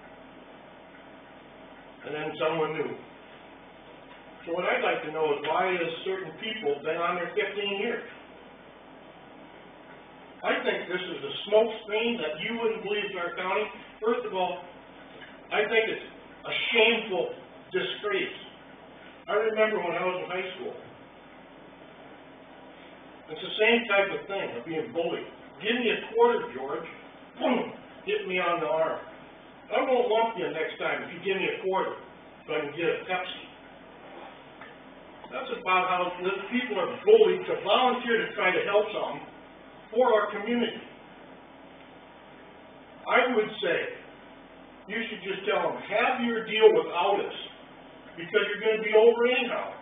And then someone knew. So what I'd like to know is why has certain people been on there 15 years? I think this is a smoke screen that you wouldn't believe in our county. First of all, I think it's a shameful disgrace. I remember when I was in high school. It's the same type of thing of being bullied. Give me a quarter, George. Boom! Hit me on the arm. I won't lump you next time if you give me a quarter so I can get a Pepsi. That's about how people are bullied to volunteer to try to help something for our community. I would say you should just tell them, have your deal without us, because you're going to be over anyhow.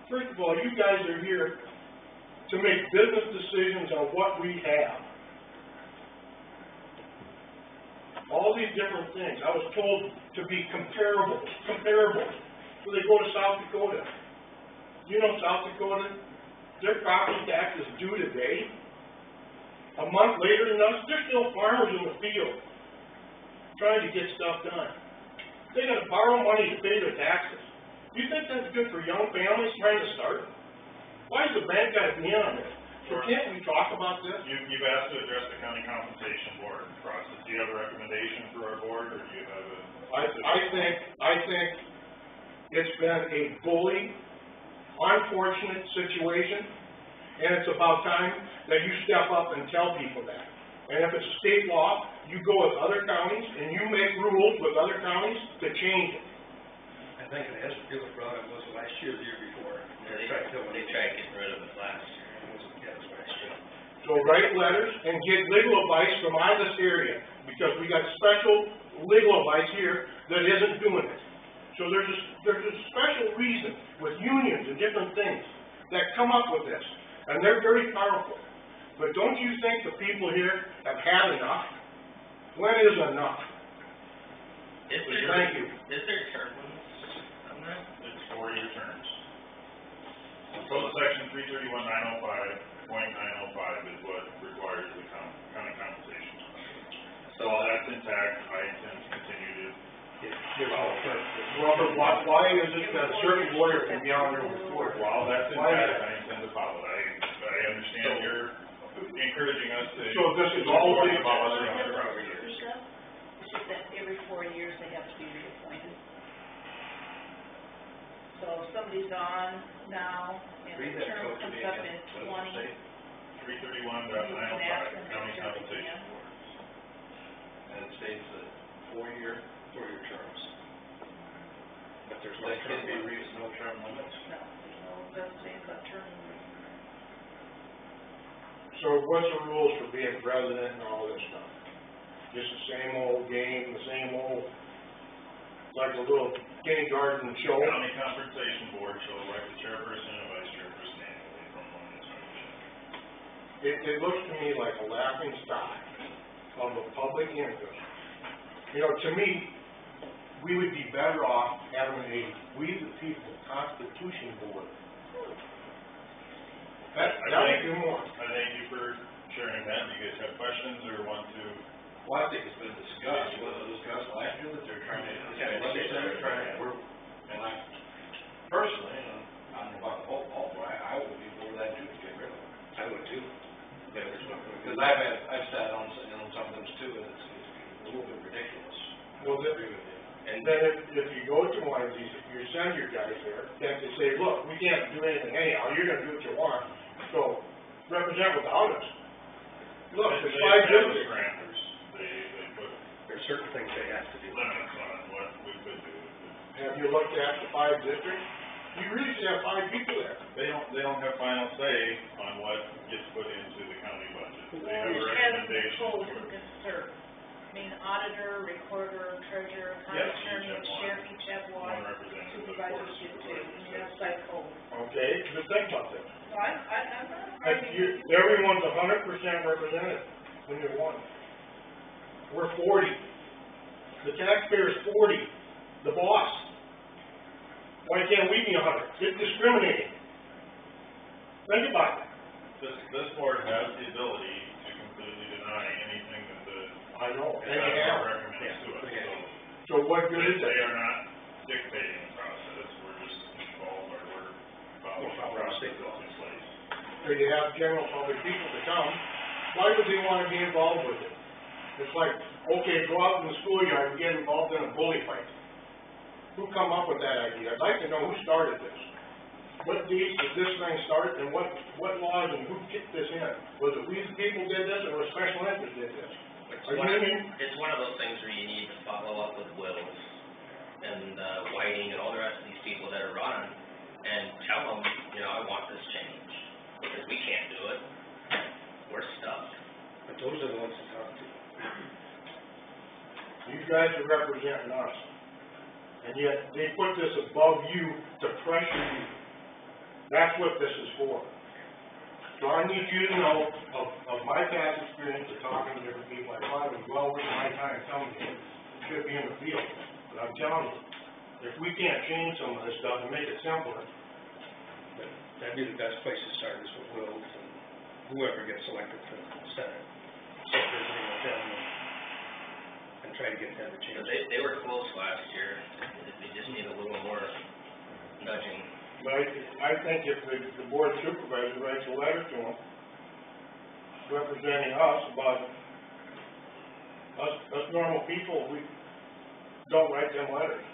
First of all, you guys are here to make business decisions on what we have. All these different things. I was told to be comparable. So they go to South Dakota. You know South Dakota, their property tax is due today. A month later than us, they're still farmers in the field trying to get stuff done. They got to borrow money to pay their taxes. Do you think that's good for young families trying to start? Why does the bank got to be in on this? So can't we talk about this? You've asked to address the county compensation board process. Do you have a recommendation for our board, or do you have a? I think it's been a bully, unfortunate situation, and it's about time that you step up and tell people that. And if it's a state law, you go with other counties and you make rules with other counties to change it. I think it has to do with what it was last year, the year before. They tried getting rid of it last year. Yeah, it was last year. So write letters and get legal advice from out of this area, because we got special legal advice here that isn't doing it. So there's a special reason with unions and different things that come up with this, and they're very powerful. But don't you think the people here have had enough? When is enough? Thank you. Is there term limits on that? It's 4-year terms. Code section 331.905.905 is what requires the county compensation. So while that's intact, I intend to continue to follow that. Well, but why is it that a certain lawyer can be on there before? While that's intact, I intend to follow it. I understand you're encouraging us to. So this is all about legal. whether or not they're proper years. It's just that every 4 years they have to be reappointed. So if somebody's on now and the Read that term code to comes me up again. in What does 20, it say? 331.905, county compensation. And it states that 4-year terms. But there's no term limits. No term limits. No, it doesn't say about term limits. So what's the rules for being president and all this stuff? Just the same old game, the same old, like a little kindergarten show? County compensation board shall elect the chairperson and vice chairperson annually from one of its membership. It looks to me like a laughing stock of the public interest. You know, to me, we would be better off having a We the People Constitution Board. That would do more. I thank you for sharing that. Do you guys have questions or want to? Well, I think it's been discussed, was it discussed last year that they're trying to, what they said they're trying to work, and I, personally, and I don't know about the whole, but I would be for that too, to get rid of it. I would too. Because I've sat on some of those too, and it's a little bit ridiculous. Well, and then if you go to one of these, if you send your guys there, then they say, look, we can't do anything anyhow, you're gonna do what you want, so represent without us. Look, there's 5 different. Granters, they put There's certain things they have to do. limits on what we could do. Have you looked at the 5 districts? You really should have 5 people there. They don't have final say on what gets put into the county budget. They have a As recommendation opposed for to this serve. I mean, auditor, recorder, treasurer, county Yes, attorney, each have one. sheriff, each have one one, representative. of supervisors course, get two, supervisors. I mean, that's by code. Okay, just think about this. So I'm not arguing. Everyone's 100% represented when you're one. We're 40. The taxpayer's 40, the boss. Why can't we be 100? It's discriminating. Think about it. This board has the ability to completely deny anything that the I know, and you staff have. recommends to us, So what good is they it? are not dictating the process, we're just involved, or we're following the following process state law. that's in place. So you have general public people to come, why would they wanna be involved with it? It's like, okay, go out in the schoolyard and get involved in a bully fight. Who come up with that idea? I'd like to know who started this. What dates did this thing start, and what laws and who kicked this in? Was it we the people did this, or was special interest did this? Are you meaning? It's one of those things where you need to follow up with Wills and, Whiting and all the rest of these people that are running and tell them, you know, I want this changed. Because we can't do it. We're stuck. But those are the ones to talk to. You guys are representing us, and yet they put this above you to pressure you. That's what this is for. So I need you to know of my past experience of talking to different people, I thought it was well worth my time telling you, it should be in the field. But I'm telling you, if we can't change some of this stuff and make it simpler, That'd be the best place to start is with Wills and whoever gets selected for the Senate. Start visiting with them and try to get them to change. But they were close last year. They just need a little more nudging. but I think if the board supervisor writes a letter to them representing us about us normal people, we don't write them letters.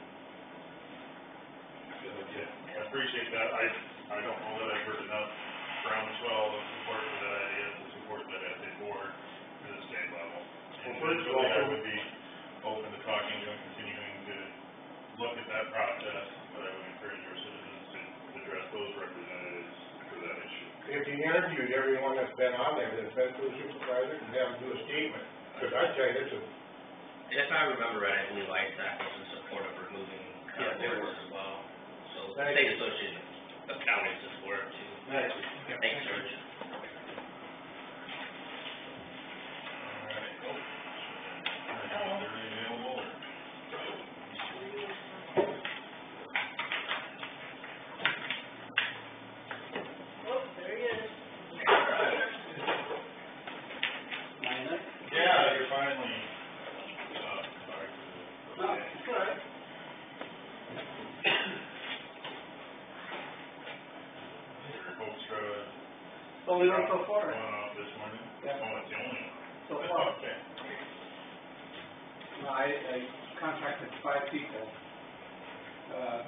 Yeah, I appreciate that, I don't know that I've heard enough groundswell of support for that idea, to support that as a board to the state level. Well, first of all, Individually, I would be open to talking to and continuing to look at that process, but I would encourage our citizens to address those representatives for that issue. If you interviewed everyone that's been on there, that's been through the supervisor, and have them do a statement, because I tell you, it's a, If I remember right, I believe ISAC was in support of removing Yeah, they were. boards as well. So the Thank state association of counties is for it too. next. Thanks, George. Oh, there he is. Yeah, you're finally, sorry. No, it's all right. Your folks, Only one so far. going off this morning? Yeah. Oh, it's the only one. So far. Okay. No, I contacted 5 people.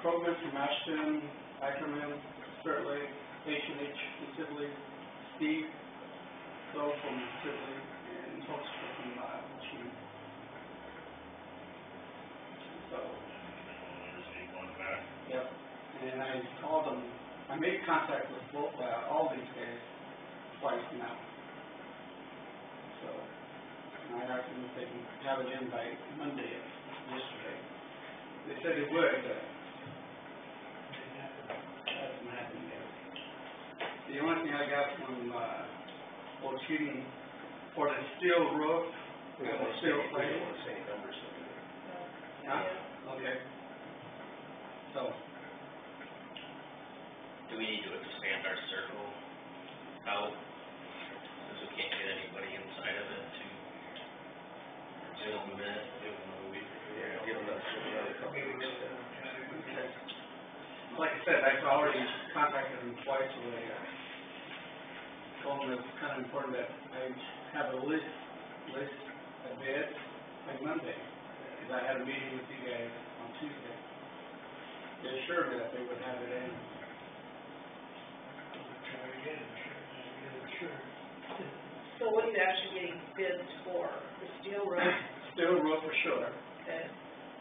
Krogman from Ashton, Ackerman, Spurtley, H&H from Sibley, Steve, Phil from Sibley, and folks from, Michigan. So, Only received one back. yep, and I called them, I made contact with both, all these guys twice now. So, and I asked them if they can have it in by Monday of yesterday. They said they would, but hasn't happened yet. The only thing I got from, Old Shooting, for the steel roof, We and don't the want to say, steel we frame. don't want to say any numbers. Huh? Okay. So, Do we need to expand our circle out? Since we can't get anybody inside of it to film it, give them a week. Yeah, give them another couple of weeks. okay. Like I said, I've already contacted them twice, so they, told them it's kind of important that I have a list of bids by Monday. Because I had a meeting with you guys on Tuesday. They assured me that they would have it in. Try again, sure. So what are you actually getting bids for? The steel roof? Steel roof for sure. Okay.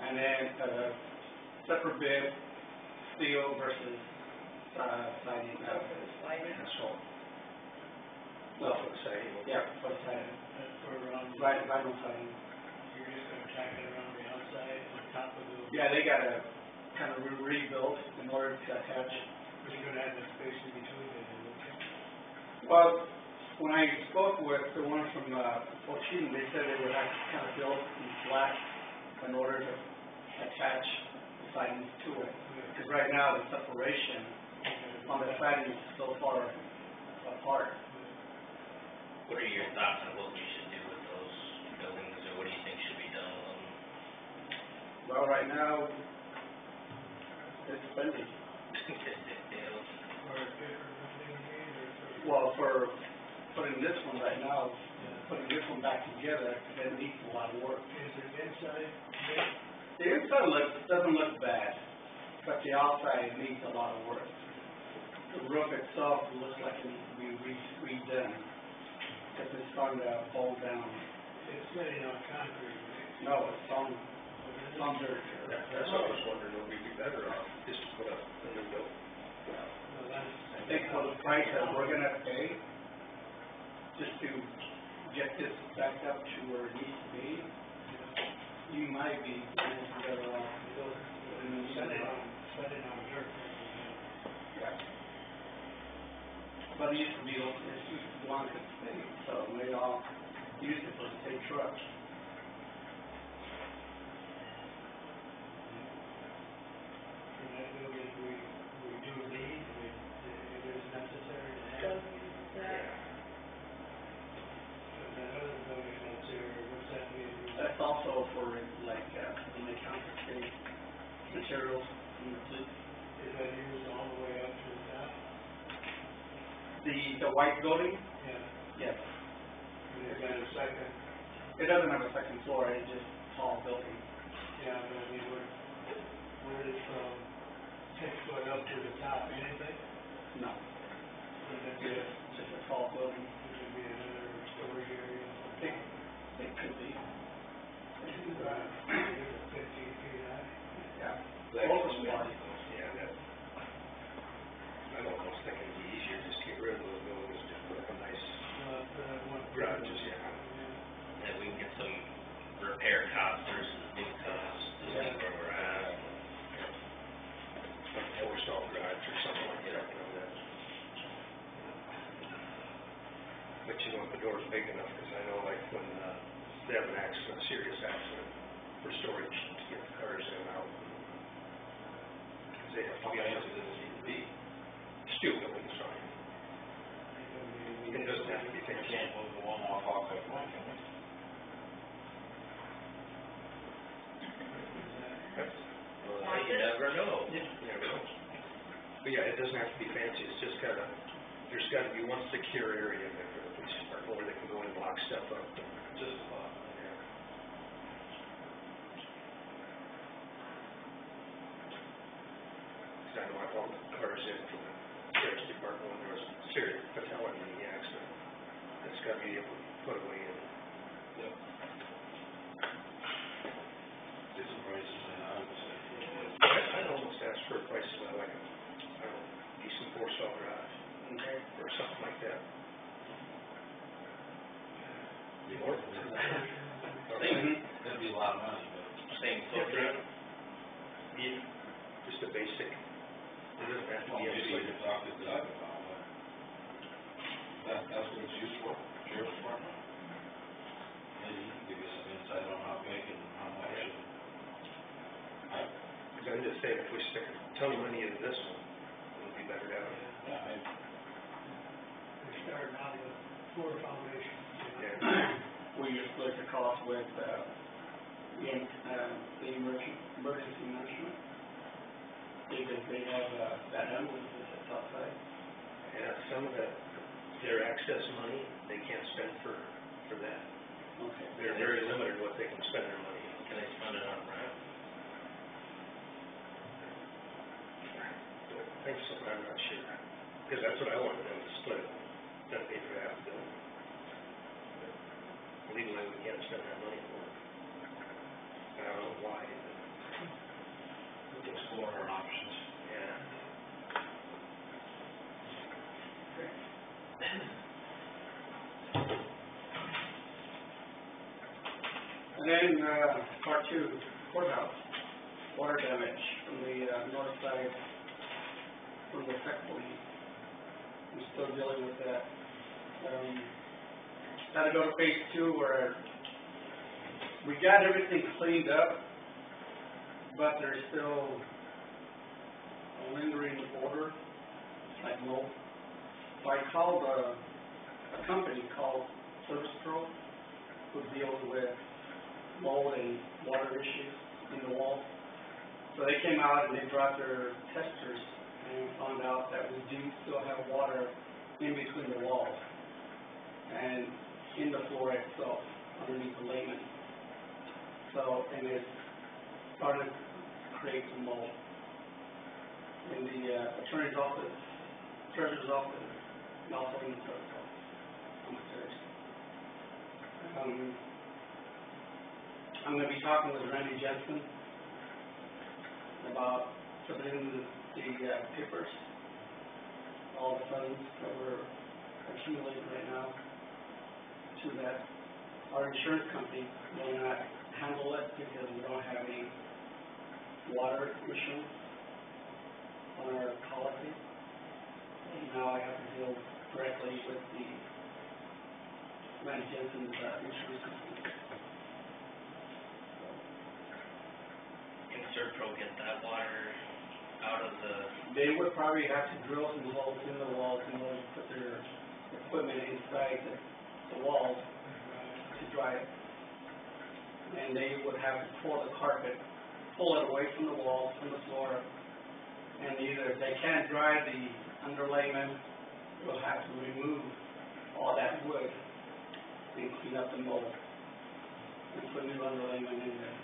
And then, separate bid, steel versus, siding, So for the sliding. Asphalt. well, For the siding. yeah, for the siding, For around, vinyl siding. you're just gonna tack it around the outside, on top of the, Yeah, they gotta kind of rebuild in order to attach. but you're gonna have the space in between it, okay? Well, when I spoke with the one from, Fortune, they said they would have to kind of build in flat in order to attach the siding to it. Because right now, the separation on the siding is so far apart. What are your thoughts on what we should do with those buildings, or what do you think should be done with them? Well, right now, it's spending. Or a paper roofing grade, or for, Well, for putting this one right now, putting this one back together, it needs a lot of work. is it inside, yeah? The inside doesn't look bad, but the outside needs a lot of work. The roof itself looks like it needs to be redone, because it's starting to fall down. It's sitting on concrete, right? No, it's on dirt. That's what I was wondering, would we be better off just to put up a new building? Well, that's. I think for the price that we're gonna pay, just to get this back up to where it needs to be, you might be better off. Set it on dirt. Yeah. But it used to belong to the state, so they all used it for the state trucks. And that building, we do need, it is necessary to have. Does use that. And that other building that's there, what's that mean? That's also for like, when they confiscate materials from the police. Is that used all the way up to the top? The white building, Yeah. yes. And they've got a second, It doesn't have a second floor, it's just a tall building. yeah, but I mean, where it's from 6 foot up to the top, anything? No, Would that be, just a tall building. would it be another storage area? It could be. Is it 15 feet high? Yeah. Like, Both of them are. Yeah, that, I'm almost thinking it'd be easier just to get rid of those buildings, just put up a nice One. garages, yeah. That we can get some repair costs versus new costs, to see where we're at. Like a four-stall garage or something like that, you know, that. But you want the doors big enough, because I know like when, they have an accident, a serious accident, for storage, to get the cars in and out. 'Cause they have to be, does it need to be? Steel buildings, fine. It doesn't have to be fancy. Can't move the one off Hawkeye Point, can we? Well, you never know. Never know. But yeah, it doesn't have to be fancy, it's just gotta, there's gotta be one secure area in there for the police department where they can go and lock stuff up. Just a lot. Yeah. 'Cause I know I hauled cars in from the sheriff's department when there was a serious fatality in the accident. It's gotta be able to put away in. Yep. Get some prices in, I would say. I'd almost ask for a price of like a, I don't know, decent four-stall garage. Okay. Or something like that. Be worth it. That'd be a lot of money, but. Same footprint. Yeah, just a basic, it doesn't have to Well, be maybe you insulated. could talk to Doug about what, that's what it's used for, sheriff's department. Maybe he can give you some insight on how big and how much. Because I'm just saying, if we stick a ton of money into this one, it would be better to have it. Yeah, We're starting out with floor foundation. Yeah. We just split the cost with, the emergency management. Because they have, that ambulance that's outside. Yeah, some of that, their access money, they can't spend for that. Okay. They're very limited what they can spend their money on. Can they spend it on rent? I think so, but I'm not sure. Because that's what I wanted them to split it, then pay for half the building. But legally, we can't spend that money for it. I don't know why, but it looks explore our options. Yeah. And then, part two, courthouse, water damage from the, north side, from the second. I'm still dealing with that. Had to go to phase two where we got everything cleaned up, but there's still a lingering odor, like mold. So I called a company called Service Pro, who deals with mold and water issues in the wall. So they came out and they brought their testers and found out that we do still have water in between the walls and in the floor itself, underneath the layment. So, and it's starting to create some mold. In the attorney's office, treasurer's office, and also in the clerk's office, upstairs. I'm going to be talking with Randy Jensen about submitting the papers, all the funds that we're accumulating right now, to that. Our insurance company will not handle it because we don't have any water insurance on our policy. And now I have to deal directly with the Randy Jensen's insurance company. Can Serpro get that water out of the? They would probably have to drill some holes in the walls in order to put their equipment inside the walls to dry it. And they would have to pull the carpet, pull it away from the walls, from the floor, and either if they can't dry the underlayment, they'll have to remove all that wood and clean up the mold and put new underlayment in there.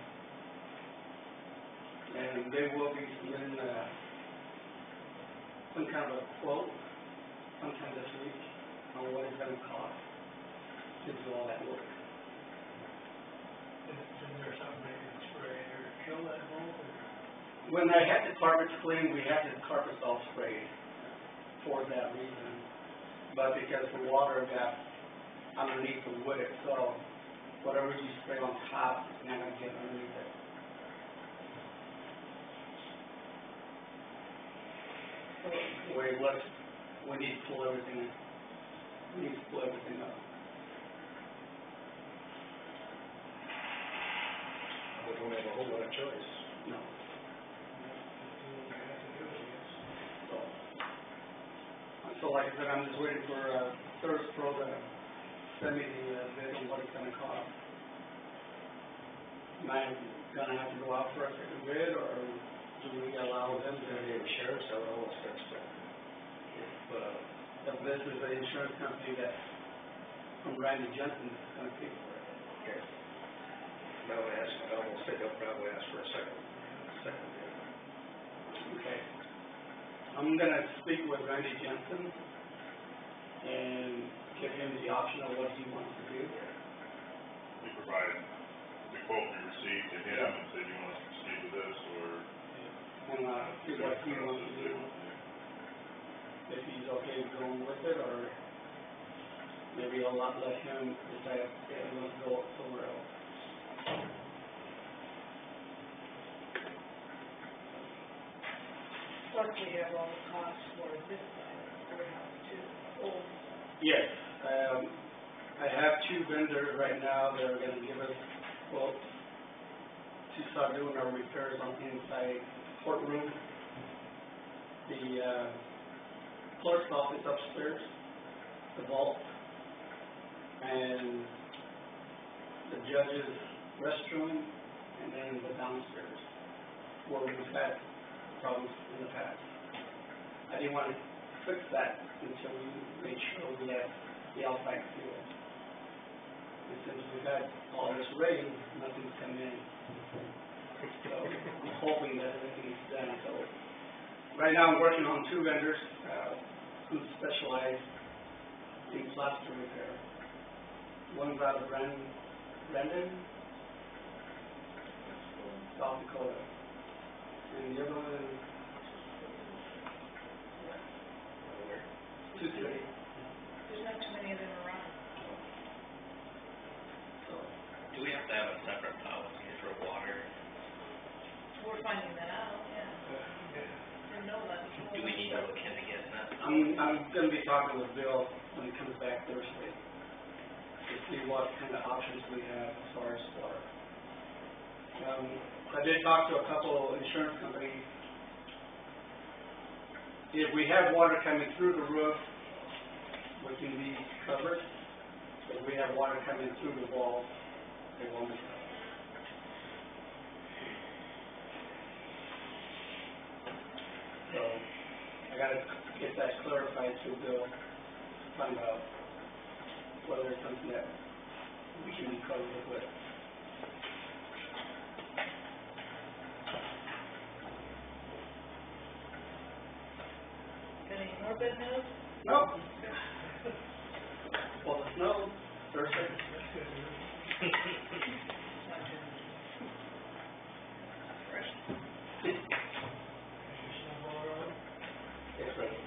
And they will be submitting some kind of a quote sometime this week on what it's going to cost to do all that work. Isn't there something they can spray or kill that mold? When I had the carpets cleaned, we had the carpets all sprayed for that reason. But because the water got underneath the wood itself, whatever you spray on top is not going to get underneath it. The way it looks, we need to pull everything in. We need to pull everything up. We don't have a whole lot of choice. No. So like I said, I'm just waiting for Service Pro to send me the bid on what it's going to cost. Am I going to have to go out for a second bid, or do we allow them to The insurance, all this kind of stuff. if this is the insurance company that, from Randy Jensen, is going to pay for it? Okay. Now I almost think I'll probably ask for a second bid. Okay. I'm going to speak with Randy Jensen and give him the option of what he wants to do. We provided the quote we received to him and said, you want us to proceed with this, or? And see what he wants to do. If he's okay with going with it, or maybe I'll not let him decide if he wants to go somewhere else. Plus we have all the costs for this side of the courthouse too, old. Yes, I have two vendors right now that are going to give us quotes to start doing our repairs on the inside courtroom. The clerk's office upstairs, the vault, and the judge's restroom, and then the downstairs, where we've had problems in the past. I didn't want to fix that until we made sure we had the outside seal. And since we've had all this rain, nothing's come in. So I'm hoping that everything's done. So right now I'm working on two vendors who specialize in plaster repair. One's out of Brandon, South Dakota. And the other one is 2:30. There's not too many of them around. So, Do we have to have a separate policy for water? We're finding that out, yeah. Didn't know that before. Do we need to look into getting that? I'm gonna be talking with Bill when he comes back Thursday to see what kind of options we have as far as water. I did talk to a couple insurance companies. If we have water coming through the roof, we can be covered. If we have water coming through the wall, they won't be covered. So, I gotta get that clarified through Bill, find out whether it's something that we can be covered with. Any more good news? Nope. Well, the snow, Thursday. It's ready.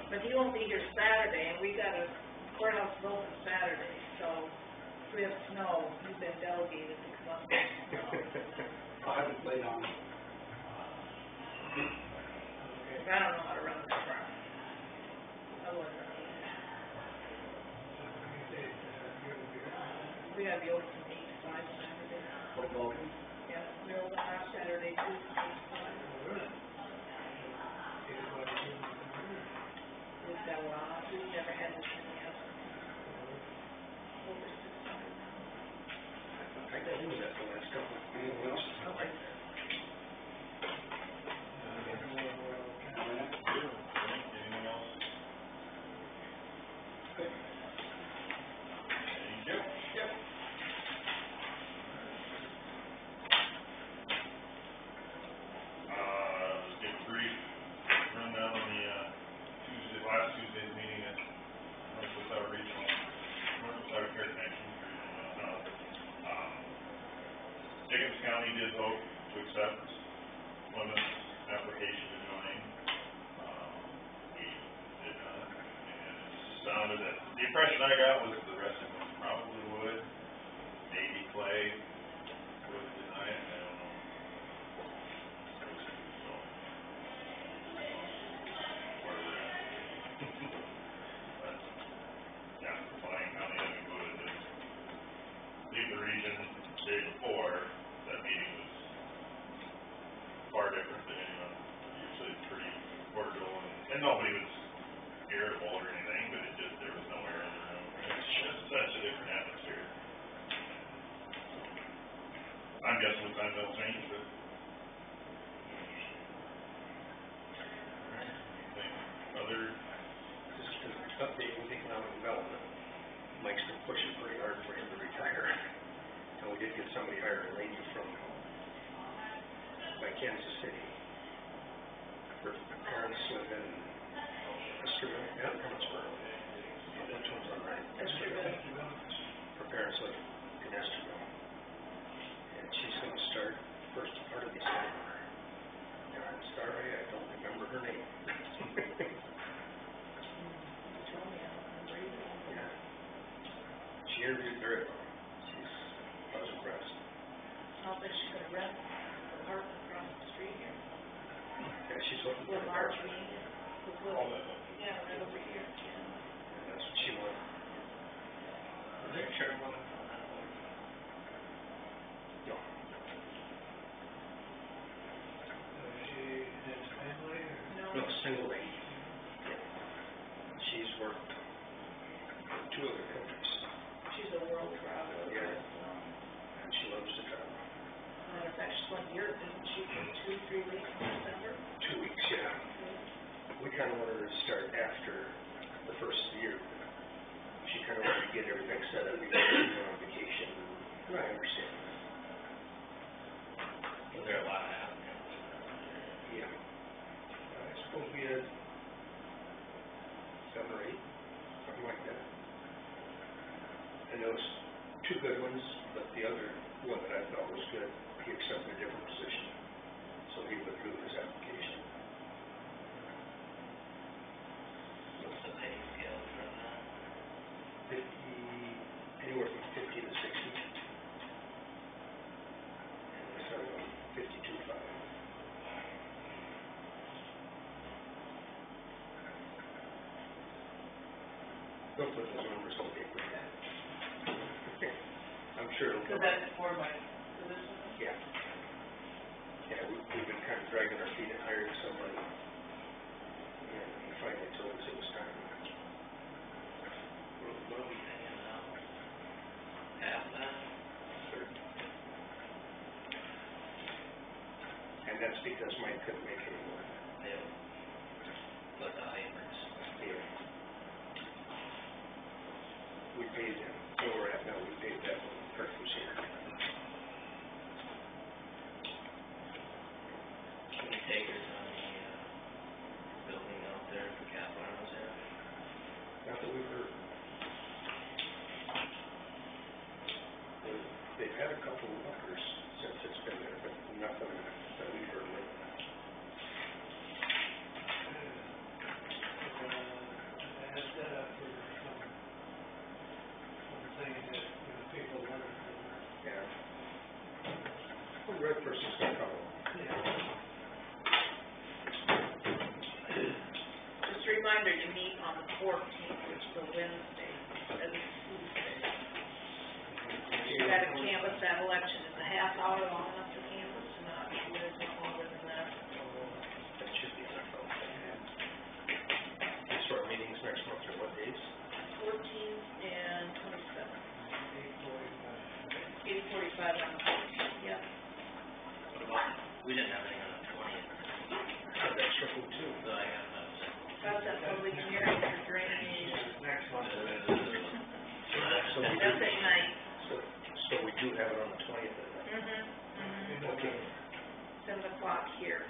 But he won't be here Saturday, and we got a courthouse is open Saturday, so if we have snow, he's been delegated to come up with snow. I haven't played on it. I don't know how to run this truck. I wouldn't run it. We gotta be open from 8 to 5 Saturday. Football. Yeah, we're open last Saturday too, from 8 to 5. We've got a lot, we've never had this many applicants. Over 600 now. I got into that the last couple of weeks. I like that. Anything else? Thank you. Yep. Just give a brief rundown on the, last Tuesday's meeting at Northwest Iowa Regional, Northwest Iowa Care Connection, Regional South. Jacobs County did vote to accept Plymouth's application to join. We did not, and it sounded that, the impression I got was the rest of them probably would, maybe Clay would deny it, I don't know. So, where we're at. But, yeah, Lyon County having voted to leave the region the day before, that meeting was far different than anyone, usually pretty cordial, and nobody was irritable or anything, but it just, there was no air in the room, it's just such a different atmosphere. I'm guessing with time they'll change, but. Alright, anything other? Just to update with economic development, Mike's been pushing pretty hard for him to retire. And we did get somebody hired, a lady from, by Kansas City. Her parents live in Esterville, yeah, Emmitsburg. Which one's on right? Esterville. Her parents live in Esterville. And she's gonna start first part of December. And I'm sorry, I don't remember her name. Yeah. She interviewed very well. I was impressed. I don't think she's gonna rent an apartment across the street here. Yeah, she's looking for With an Margie, apartment. with All Willie. that. Yeah, right over here. And that's what she wanted. Is there a chairman on that board? No. No, single lady. Yeah. She's worked for 2 other countries. She's a world traveler. Yeah. And she loves to travel. Matter of fact, she's went here, didn't she, for 2-3 weeks in December? 2 weeks, yeah. We kind of wanted her to start after the first year. She kind of wanted to get everything set up before she went on vacation. And I understand. Was there a lot of applicants? Yeah. It's supposed to be a 7 or 8, something like that. And those 2 good ones, but the other one that I thought was good, he accepted a different position, so he withdrew his application. What's the pay scale from that? 50, anywhere from 50 to 60. And we started on 52.5. Don't put those numbers on paper yet. I'm sure it'll So come out. that's for my position? Yeah. Yeah, we've been kind of dragging our feet and hiring somebody. And he finally told us it was time. What are we paying now? Half that? And that's because Mike couldn't make any more. Yeah. But the hybrids. Yeah. We paid him, where we're at now, we paid that when Kirk was here. Any takers on the, building out there for capital items there? Not that we've heard. They've had a couple of workers since it's been there, but nothing that we've heard lately. I had set up for some things that, people learn from there. Yeah. Well, the right person's gonna come. Just a reminder, you meet on the 14th, which is a Wednesday, and Tuesday. You gotta canvass that election, is a half hour long enough to canvass, or not, you guys want longer than that? That should be enough. So our meetings next month are what days? 14th and 27th. 8:45 on the 14th, yeah. What about, we didn't have anything on the 20th. So that's triple two. So I have that. That's that public hearing for drainage. Next month. So we That's do, at night. so we do have it on the 20th. Mm-hmm, mm-hmm. Okay. 7 o'clock here.